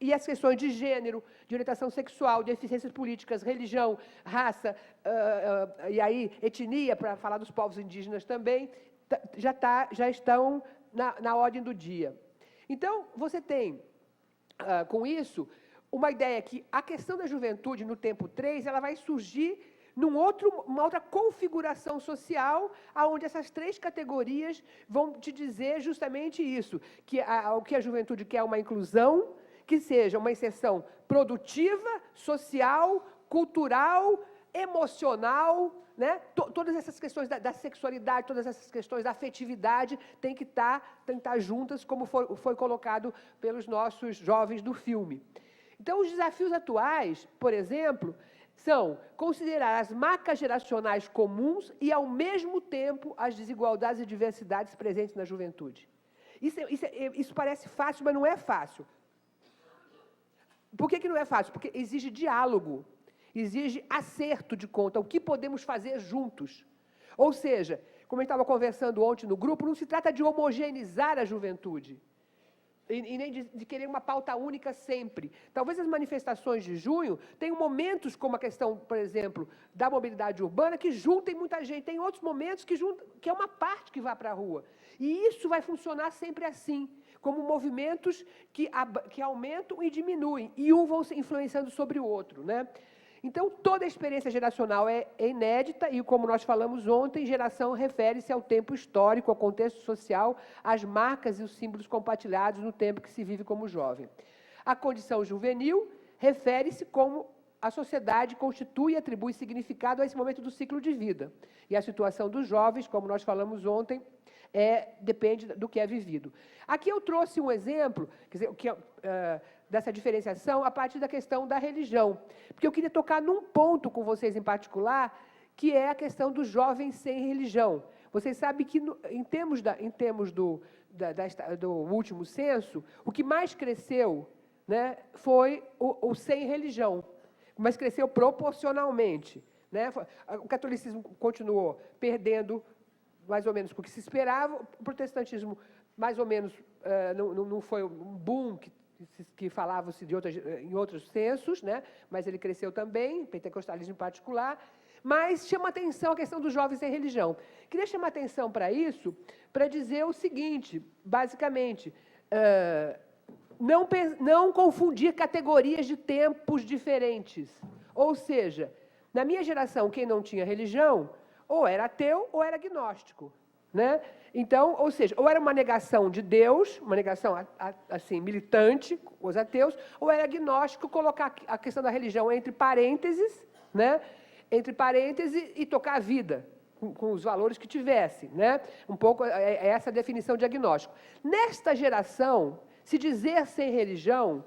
e as questões de gênero, de orientação sexual, de eficiências políticas, religião, raça, e aí etnia, para falar dos povos indígenas também, já estão na ordem do dia. Então, você tem, com isso, uma ideia que a questão da juventude no tempo 3, ela vai surgir uma outra configuração social, onde essas 3 categorias vão te dizer justamente isso, que o que a juventude quer é uma inclusão, que seja uma inserção produtiva, social, cultural, emocional, né? Todas essas questões da sexualidade, todas essas questões da afetividade têm que estar juntas, como foi colocado pelos nossos jovens do filme. Então, os desafios atuais, por exemplo, são considerar as marcas geracionais comuns e, ao mesmo tempo, as desigualdades e diversidades presentes na juventude. Isso parece fácil, mas não é fácil. Por que não é fácil? Porque exige diálogo, exige acerto de conta, o que podemos fazer juntos. Ou seja, como a gente estava conversando ontem no grupo, não se trata de homogeneizar a juventude. e nem de querer uma pauta única sempre. Talvez as manifestações de junho tenham momentos como a questão, por exemplo, da mobilidade urbana, que juntem muita gente. Tem outros momentos que é uma parte que vai para a rua. E isso vai funcionar sempre assim, como movimentos que aumentam e diminuem, e um vão se influenciando sobre o outro, né? Então, toda a experiência geracional é inédita e, como nós falamos ontem, geração refere-se ao tempo histórico, ao contexto social, às marcas e os símbolos compartilhados no tempo que se vive como jovem. A condição juvenil refere-se como a sociedade constitui e atribui significado a esse momento do ciclo de vida. E a situação dos jovens, como nós falamos ontem, depende do que é vivido. Aqui eu trouxe um exemplo, quer dizer, dessa diferenciação a partir da questão da religião, porque eu queria tocar num ponto com vocês em particular, que é a questão dos jovens sem religião. Vocês sabem que, em termos do último censo, o que mais cresceu, né, foi o sem religião, mas cresceu proporcionalmente, né? O catolicismo continuou perdendo mais ou menos o que se esperava, o protestantismo mais ou menos não foi um boom que falava-se em outros censos, né? Mas ele cresceu também, pentecostalismo em particular, mas chama atenção a questão dos jovens sem religião. Queria chamar atenção para isso, para dizer o seguinte, basicamente, não confundir categorias de tempos diferentes. Ou seja, na minha geração, quem não tinha religião, ou era ateu ou era agnóstico, né? Então, ou seja, ou era uma negação de Deus, uma negação assim militante, os ateus, ou era agnóstico, colocar a questão da religião entre parênteses, né? Entre parênteses e tocar a vida com os valores que tivesse, né? Um pouco essa definição de agnóstico. Nesta geração, se dizer sem religião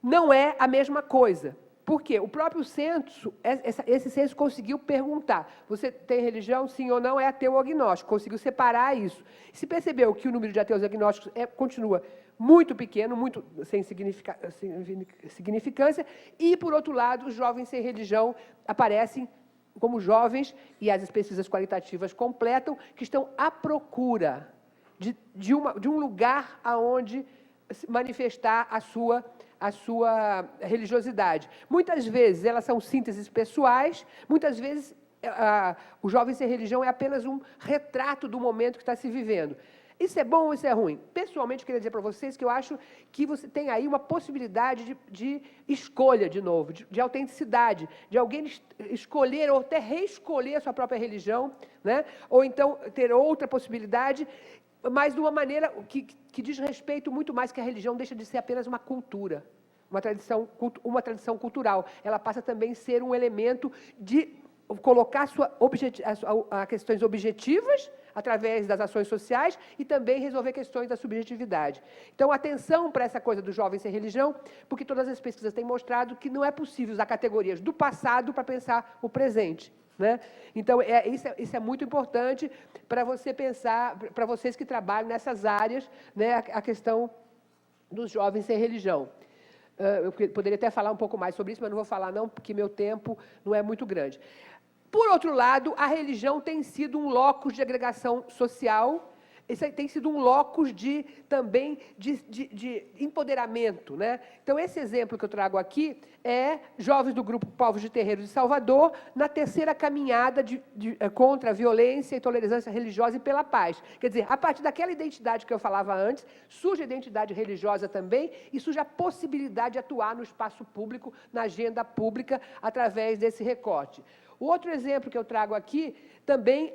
não é a mesma coisa. Por quê? O próprio censo, esse censo conseguiu perguntar, você tem religião, sim ou não, é ateu ou agnóstico, conseguiu separar isso. Se percebeu que o número de ateus e agnósticos continua muito pequeno, muito sem significância, e, por outro lado, os jovens sem religião aparecem como jovens, e as pesquisas qualitativas completam, que estão à procura de um lugar aonde manifestar a sua religiosidade. Muitas vezes elas são sínteses pessoais, muitas vezes o jovem sem religião é apenas um retrato do momento que está se vivendo. Isso é bom ou isso é ruim? Pessoalmente, eu queria dizer para vocês que eu acho que você tem aí uma possibilidade de escolha, de novo, de autenticidade, de alguém escolher ou até reescolher a sua própria religião, né? Ou então ter outra possibilidade, mas de uma maneira que diz respeito muito mais, que a religião deixa de ser apenas uma cultura, uma tradição cultural. Ela passa também a ser um elemento de colocar questões objetivas através das ações sociais e também resolver questões da subjetividade. Então, atenção para essa coisa do jovem sem religião, porque todas as pesquisas têm mostrado que não é possível usar categorias do passado para pensar o presente, né? Então, isso é muito importante para você pensar, para vocês que trabalham nessas áreas, né, a questão dos jovens sem religião. Eu poderia até falar um pouco mais sobre isso, mas não vou falar não, porque meu tempo não é muito grande. Por outro lado, a religião tem sido um locus de agregação social, tem sido um locus também de empoderamento, né? Então, esse exemplo que eu trago aqui é jovens do grupo Povos de Terreiro de Salvador, na terceira caminhada contra a violência e intolerância religiosa e pela paz. Quer dizer, a partir daquela identidade que eu falava antes, surge a identidade religiosa também e surge a possibilidade de atuar no espaço público, na agenda pública, através desse recorte. O outro exemplo que eu trago aqui, também,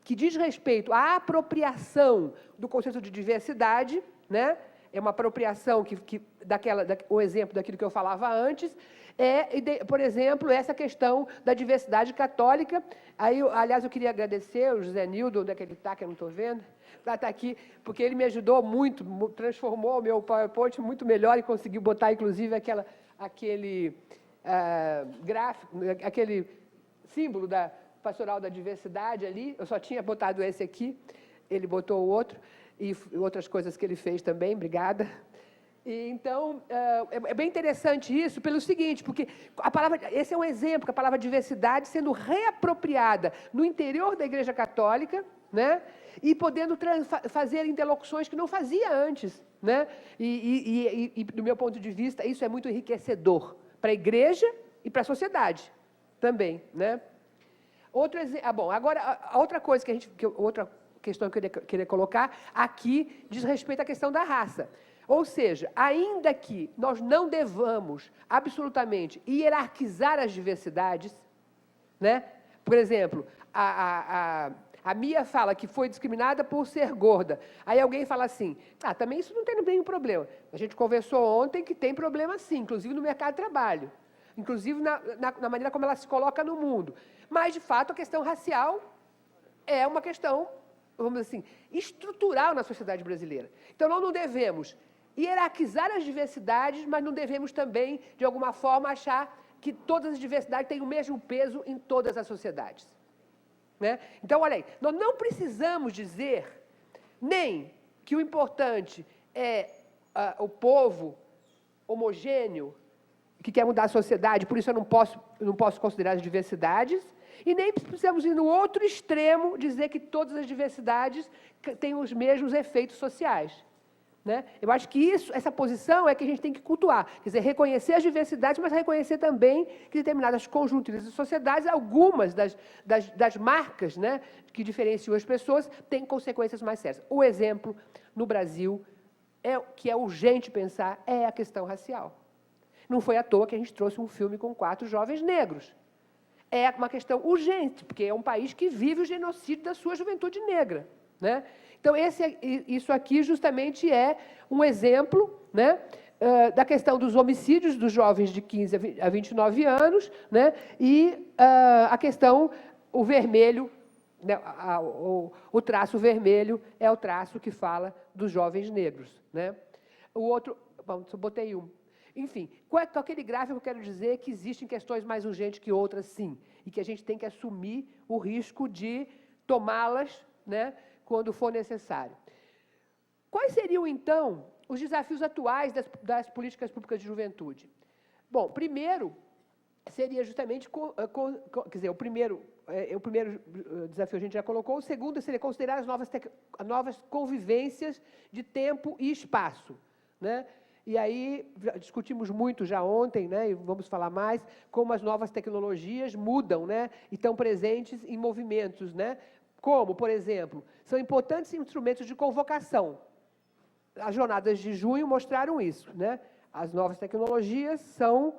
que diz respeito à apropriação do conceito de diversidade, né? É uma apropriação o exemplo daquilo que eu falava antes, por exemplo, essa questão da diversidade católica. Aí, aliás, eu queria agradecer o José Nildo, onde é que ele está, que eu não estou vendo, está aqui, porque ele me ajudou muito, transformou o meu PowerPoint muito melhor e conseguiu botar, inclusive, aquele gráfico, aquele símbolo da pastoral da diversidade ali. Eu só tinha botado esse aqui, ele botou o outro, e outras coisas que ele fez também, obrigada. E, então, é bem interessante isso, pelo seguinte, porque esse é um exemplo, a palavra diversidade sendo reapropriada no interior da Igreja Católica, né? E podendo fazer interlocuções que não fazia antes, né? E, do meu ponto de vista, isso é muito enriquecedor para a igreja e para a sociedade também, né? Bom, agora, a outra coisa outra questão que eu queria colocar aqui diz respeito à questão da raça. Ou seja, ainda que nós não devamos absolutamente hierarquizar as diversidades, né? Por exemplo, a Mia fala que foi discriminada por ser gorda. Aí alguém fala assim, também isso não tem nenhum problema. A gente conversou ontem que tem problema sim, inclusive no mercado de trabalho, inclusive na maneira como ela se coloca no mundo. Mas, de fato, a questão racial é uma questão, vamos dizer assim, estrutural na sociedade brasileira. Então, nós não devemos hierarquizar as diversidades, mas não devemos também, de alguma forma, achar que todas as diversidades têm o mesmo peso em todas as sociedades. Né? Então, olha aí, nós não precisamos dizer nem que o importante é o povo homogêneo, que quer mudar a sociedade, por isso eu não posso considerar as diversidades, e nem precisamos ir no outro extremo dizer que todas as diversidades têm os mesmos efeitos sociais. Né? Eu acho que essa posição é que a gente tem que cultuar, quer dizer, reconhecer as diversidades, mas reconhecer também que determinadas conjunturas e sociedades, algumas das marcas, né, que diferenciam as pessoas, têm consequências mais sérias. O exemplo, no Brasil, que é urgente pensar, é a questão racial. Não foi à toa que a gente trouxe um filme com 4 jovens negros. É uma questão urgente, porque é um país que vive o genocídio da sua juventude negra. Né? Então, isso aqui justamente é um exemplo, né, da questão dos homicídios dos jovens de 15 a 29 anos, né, e a questão, o vermelho, né, o traço vermelho é o traço que fala dos jovens negros. Né? O outro, bom, só botei um. Enfim, com aquele gráfico eu quero dizer que existem questões mais urgentes que outras, sim, e que a gente tem que assumir o risco de tomá-las, né, quando for necessário. Quais seriam, então, os desafios atuais das políticas públicas de juventude? Bom, primeiro, seria justamente, quer dizer, o primeiro desafio a gente já colocou, o segundo seria considerar as novas convivências de tempo e espaço. Né? E aí, discutimos muito já ontem, né, e vamos falar mais, como as novas tecnologias mudam, né, e estão presentes em movimentos, né, como, por exemplo, são importantes instrumentos de convocação. As jornadas de junho mostraram isso. Né? As novas tecnologias são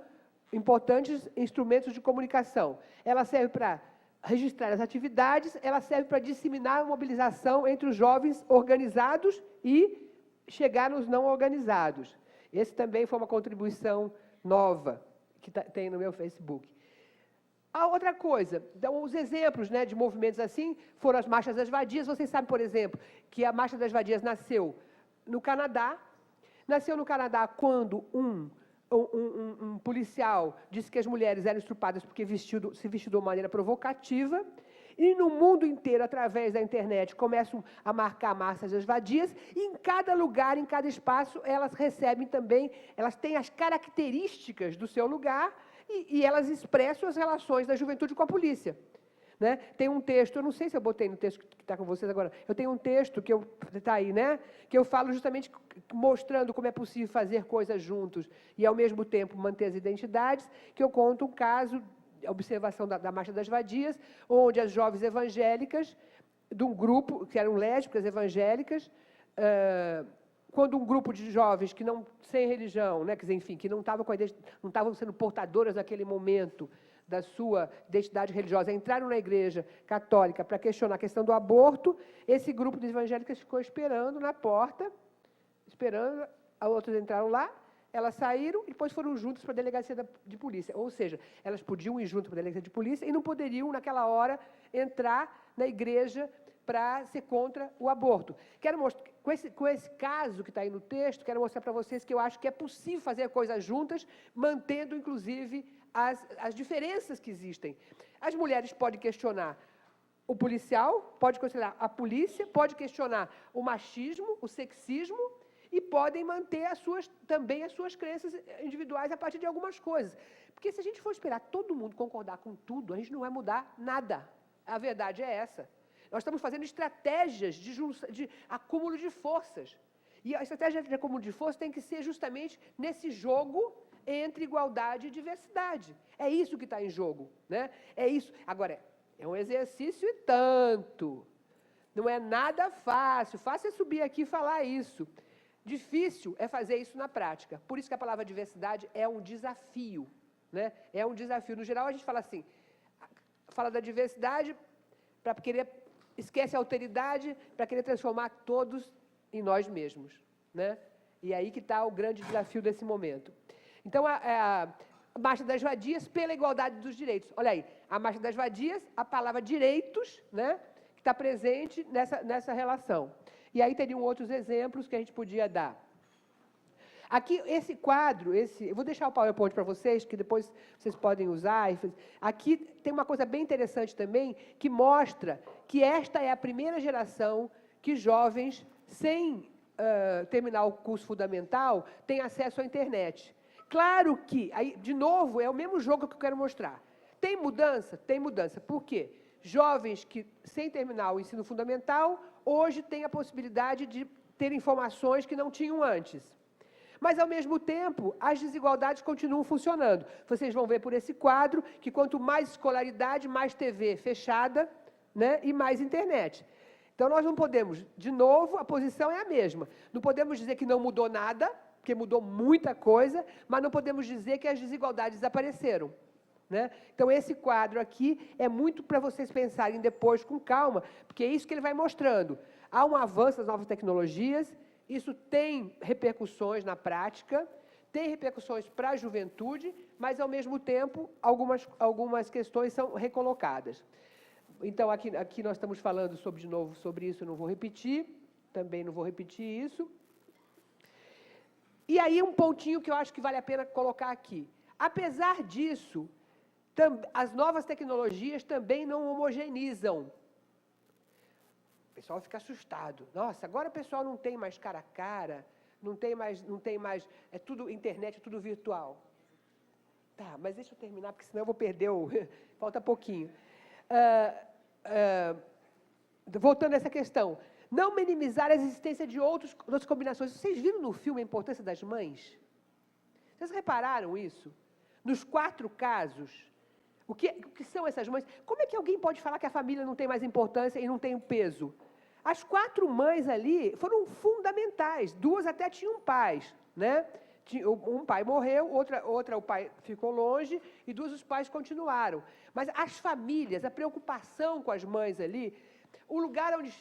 importantes instrumentos de comunicação. Ela serve para registrar as atividades, ela serve para disseminar a mobilização entre os jovens organizados e chegar nos não organizados. Esse também foi uma contribuição nova que tem no meu Facebook. A outra coisa, então, os exemplos, né, de movimentos assim foram as marchas das vadias. Vocês sabem, por exemplo, que a Marcha das Vadias nasceu no Canadá. Nasceu no Canadá quando um policial disse que as mulheres eram estupradas porque se vestiu de uma maneira provocativa. E no mundo inteiro, através da internet, começam a marcar marchas das vadias, e em cada lugar, em cada espaço, elas recebem também, elas têm as características do seu lugar e elas expressam as relações da juventude com a polícia. Né? Tem um texto, eu não sei se eu botei no texto que está com vocês agora, eu tenho um texto que está aí, né? Que eu falo justamente mostrando como é possível fazer coisas juntos e, ao mesmo tempo, manter as identidades, que eu conto um caso, a observação da Marcha das Vadias, onde as jovens evangélicas, de um grupo, que eram lésbicas evangélicas, quando um grupo de jovens que não, sem religião, né, quer dizer, enfim, que não estavam sendo portadoras naquele momento da sua identidade religiosa, entraram na igreja católica para questionar a questão do aborto, esse grupo de evangélicas ficou esperando na porta, esperando, outros entraram lá, elas saíram e depois foram juntas para a delegacia de polícia. Ou seja, elas podiam ir junto para a delegacia de polícia e não poderiam, naquela hora, entrar na igreja para ser contra o aborto. Quero mostrar, com esse caso que está aí no texto, quero mostrar para vocês que eu acho que é possível fazer coisas juntas, mantendo, inclusive, as diferenças que existem. As mulheres podem questionar o policial, pode questionar a polícia, pode questionar o machismo, o sexismo, e podem manter também as suas crenças individuais a partir de algumas coisas. Porque se a gente for esperar todo mundo concordar com tudo, a gente não vai mudar nada. A verdade é essa. Nós estamos fazendo estratégias de acúmulo de forças. E a estratégia de acúmulo de forças tem que ser justamente nesse jogo entre igualdade e diversidade. É isso que está em jogo, né? É isso. Agora, é um exercício e tanto. Não é nada fácil. Fácil é subir aqui e falar isso. Difícil é fazer isso na prática. Por isso que a palavra diversidade é um desafio, né? É um desafio. No geral, a gente fala assim, fala da diversidade para querer, esquece a alteridade, para querer transformar todos em nós mesmos, né? E aí que está o grande desafio desse momento. Então, a Marcha das Vadias pela igualdade dos direitos. Olha aí, a Marcha das Vadias, a palavra direitos, né, que está presente nessa relação. E aí teriam outros exemplos que a gente podia dar. Aqui, esse quadro, eu vou deixar o PowerPoint para vocês, que depois vocês podem usar. Aqui tem uma coisa bem interessante também, que mostra que esta é a primeira geração que jovens, sem terminar o curso fundamental, têm acesso à internet. Claro que, aí, de novo, é o mesmo jogo que eu quero mostrar. Tem mudança? Tem mudança. Por quê? Jovens que, sem terminar o ensino fundamental, hoje têm a possibilidade de ter informações que não tinham antes. Mas, ao mesmo tempo, as desigualdades continuam funcionando. Vocês vão ver por esse quadro que quanto mais escolaridade, mais TV fechada, né, e mais internet. Então, nós não podemos, de novo, a posição é a mesma. Não podemos dizer que não mudou nada, porque mudou muita coisa, mas não podemos dizer que as desigualdades desapareceram, né? Então, esse quadro aqui é muito para vocês pensarem depois com calma, porque é isso que ele vai mostrando. Há um avanço das novas tecnologias, isso tem repercussões na prática, tem repercussões para a juventude, mas, ao mesmo tempo, algumas questões são recolocadas. Então, aqui nós estamos falando de novo sobre isso, eu não vou repetir, também não vou repetir isso. E aí um pontinho que eu acho que vale a pena colocar aqui. Apesar disso, as novas tecnologias também não homogeneizam. O pessoal fica assustado. Nossa, agora o pessoal não tem mais cara a cara, não tem mais, é tudo internet, é tudo virtual. Tá, mas deixa eu terminar, porque senão eu vou perder falta pouquinho. Voltando a essa questão, não minimizar a existência de outras combinações. Vocês viram no filme a importância das mães? Vocês repararam isso? Nos 4 casos, o que são essas mães? Como é que alguém pode falar que a família não tem mais importância e não tem peso? As 4 mães ali foram fundamentais. 2 até tinham pais, né? Um pai morreu, outra o pai ficou longe e 2 os pais continuaram. Mas as famílias, a preocupação com as mães ali, o lugar onde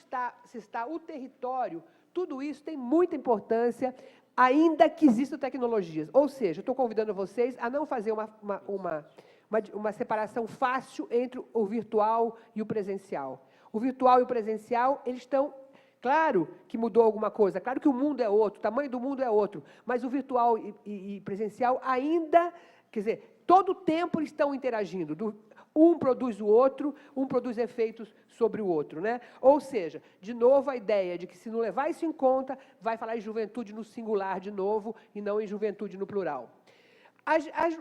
se está o território, tudo isso tem muita importância, ainda que existam tecnologias. Ou seja, eu estou convidando vocês a não fazer uma separação fácil entre o virtual e o presencial. O virtual e o presencial, eles estão... Claro que mudou alguma coisa, claro que o mundo é outro, o tamanho do mundo é outro, mas o virtual e presencial ainda, quer dizer, todo o tempo eles estão interagindo. Um produz o outro, um produz efeitos sobre o outro, né? Ou seja, de novo a ideia de que se não levar isso em conta, vai falar em juventude no singular de novo e não em juventude no plural.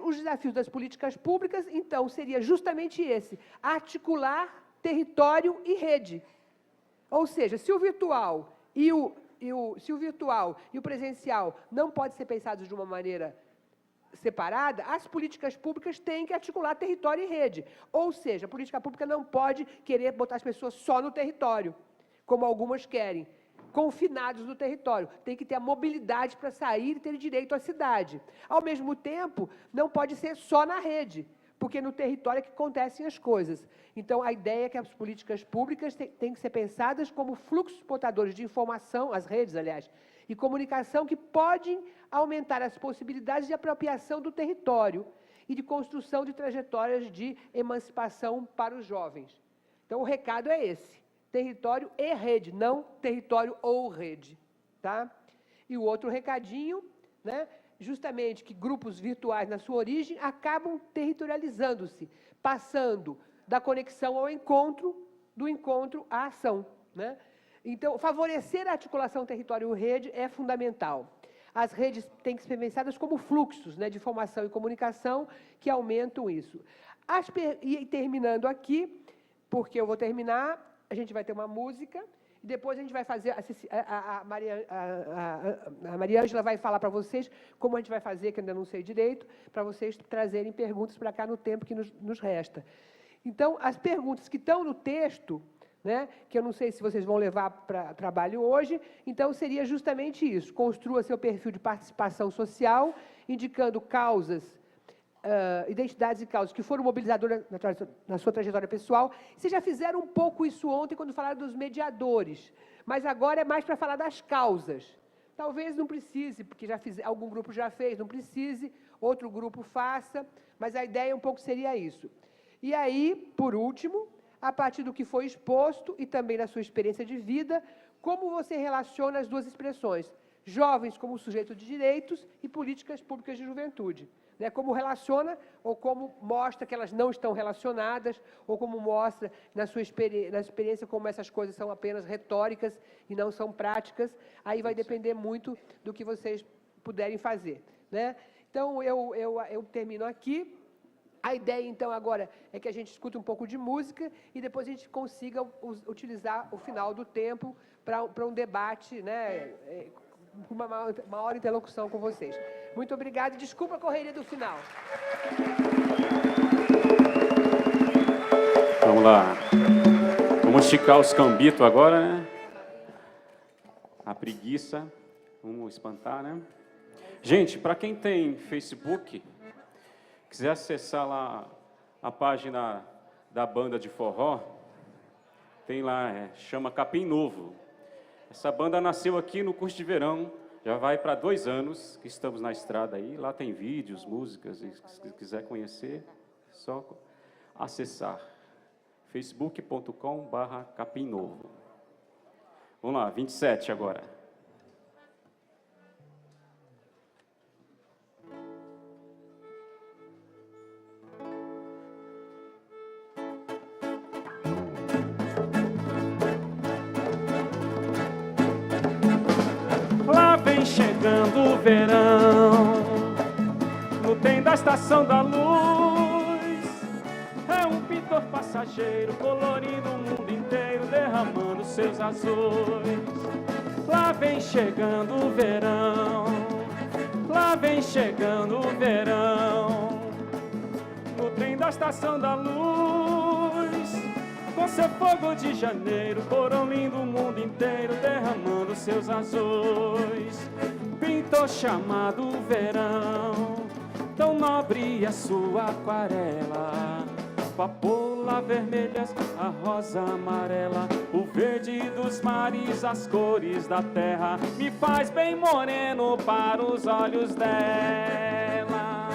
Os desafios das políticas públicas, então, seria justamente esse, articular território e rede. Ou seja, se o virtual e o presencial não podem ser pensados de uma maneira separada, as políticas públicas têm que articular território e rede. Ou seja, a política pública não pode querer botar as pessoas só no território, como algumas querem, confinados no território. Tem que ter a mobilidade para sair e ter direito à cidade. Ao mesmo tempo, não pode ser só na rede, porque no território é que acontecem as coisas. Então, a ideia é que as políticas públicas têm que ser pensadas como fluxos portadores de informação, as redes, aliás, e comunicação que podem aumentar as possibilidades de apropriação do território e de construção de trajetórias de emancipação para os jovens. Então, o recado é esse, território e rede, não território ou rede. Tá? E o outro recadinho, né? Justamente que grupos virtuais, na sua origem, acabam territorializando-se, passando da conexão ao encontro, do encontro à ação, né? Então, favorecer a articulação território-rede é fundamental. As redes têm que ser pensadas como fluxos, né, de informação e comunicação que aumentam isso. E terminando aqui, porque eu vou terminar, a gente vai ter uma música, e depois a gente vai fazer, a Maria Ângela vai falar para vocês como a gente vai fazer, que eu ainda não sei direito, para vocês trazerem perguntas para cá no tempo que nos resta. Então, as perguntas que estão no texto, né, que eu não sei se vocês vão levar para trabalho hoje, então seria justamente isso, construa seu perfil de participação social, indicando causas, identidades e causas que foram mobilizadoras na sua trajetória pessoal. Vocês já fizeram um pouco isso ontem, quando falaram dos mediadores, mas agora é mais para falar das causas. Talvez não precise, porque algum grupo já fez, não precise, outro grupo faça, mas a ideia um pouco seria isso. E aí, por último, a partir do que foi exposto e também da sua experiência de vida, como você relaciona as duas expressões, jovens como sujeito de direitos e políticas públicas de juventude. Né? Como relaciona ou como mostra que elas não estão relacionadas, ou como mostra na sua experiência como essas coisas são apenas retóricas e não são práticas, aí vai depender muito do que vocês puderem fazer. Né? Então, eu termino aqui. A ideia, então, agora é que a gente escute um pouco de música e depois a gente consiga utilizar o final do tempo para um debate, né, uma maior interlocução com vocês. Muito obrigada e desculpa a correria do final. Vamos lá. Vamos esticar os cambitos agora, né? A preguiça. Vamos espantar, né? Gente, para quem tem Facebook, quiser acessar lá a página da banda de forró, tem lá, chama Capim Novo. Essa banda nasceu aqui no curso de verão, já vai para 2 anos que estamos na estrada aí. Lá tem vídeos, músicas, e se quiser conhecer, é só acessar facebook.com/Capim Novo. Vamos lá, 27 agora. Chegando o verão, no trem da estação da luz, é um pintor passageiro colorindo o mundo inteiro, derramando seus azuis. Lá vem chegando o verão, lá vem chegando o verão, no trem da estação da luz, com seu fogo de janeiro, coroando o mundo inteiro, derramando seus azuis. Pintor chamado verão, tão nobre a sua aquarela, papoula vermelhas, a rosa amarela, o verde dos mares, as cores da terra, me faz bem moreno para os olhos dela.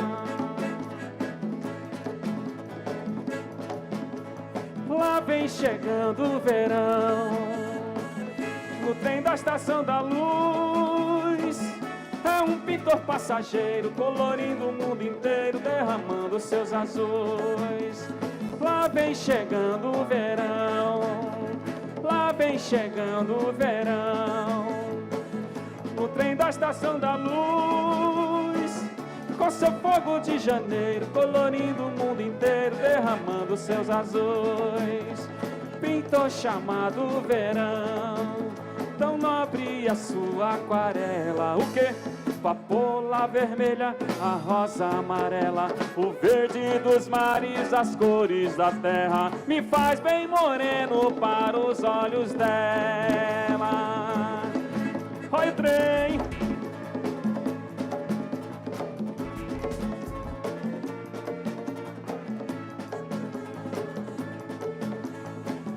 Lá vem chegando o verão, no trem da estação da luz, é um pintor passageiro colorindo o mundo inteiro, derramando seus azuis. Lá vem chegando o verão, lá vem chegando o verão, no trem da estação da luz, com seu fogo de janeiro, colorindo o mundo inteiro, derramando seus azuis. Pintor chamado verão, tão nobre a sua aquarela. O quê? Papoula vermelha, a rosa amarela, o verde dos mares, as cores da terra, me faz bem moreno para os olhos dela. Olha o trem!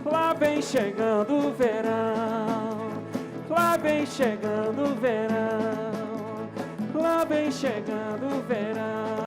Lá vem chegando o verão, lá vem chegando o verão, lá vem chegando o verão.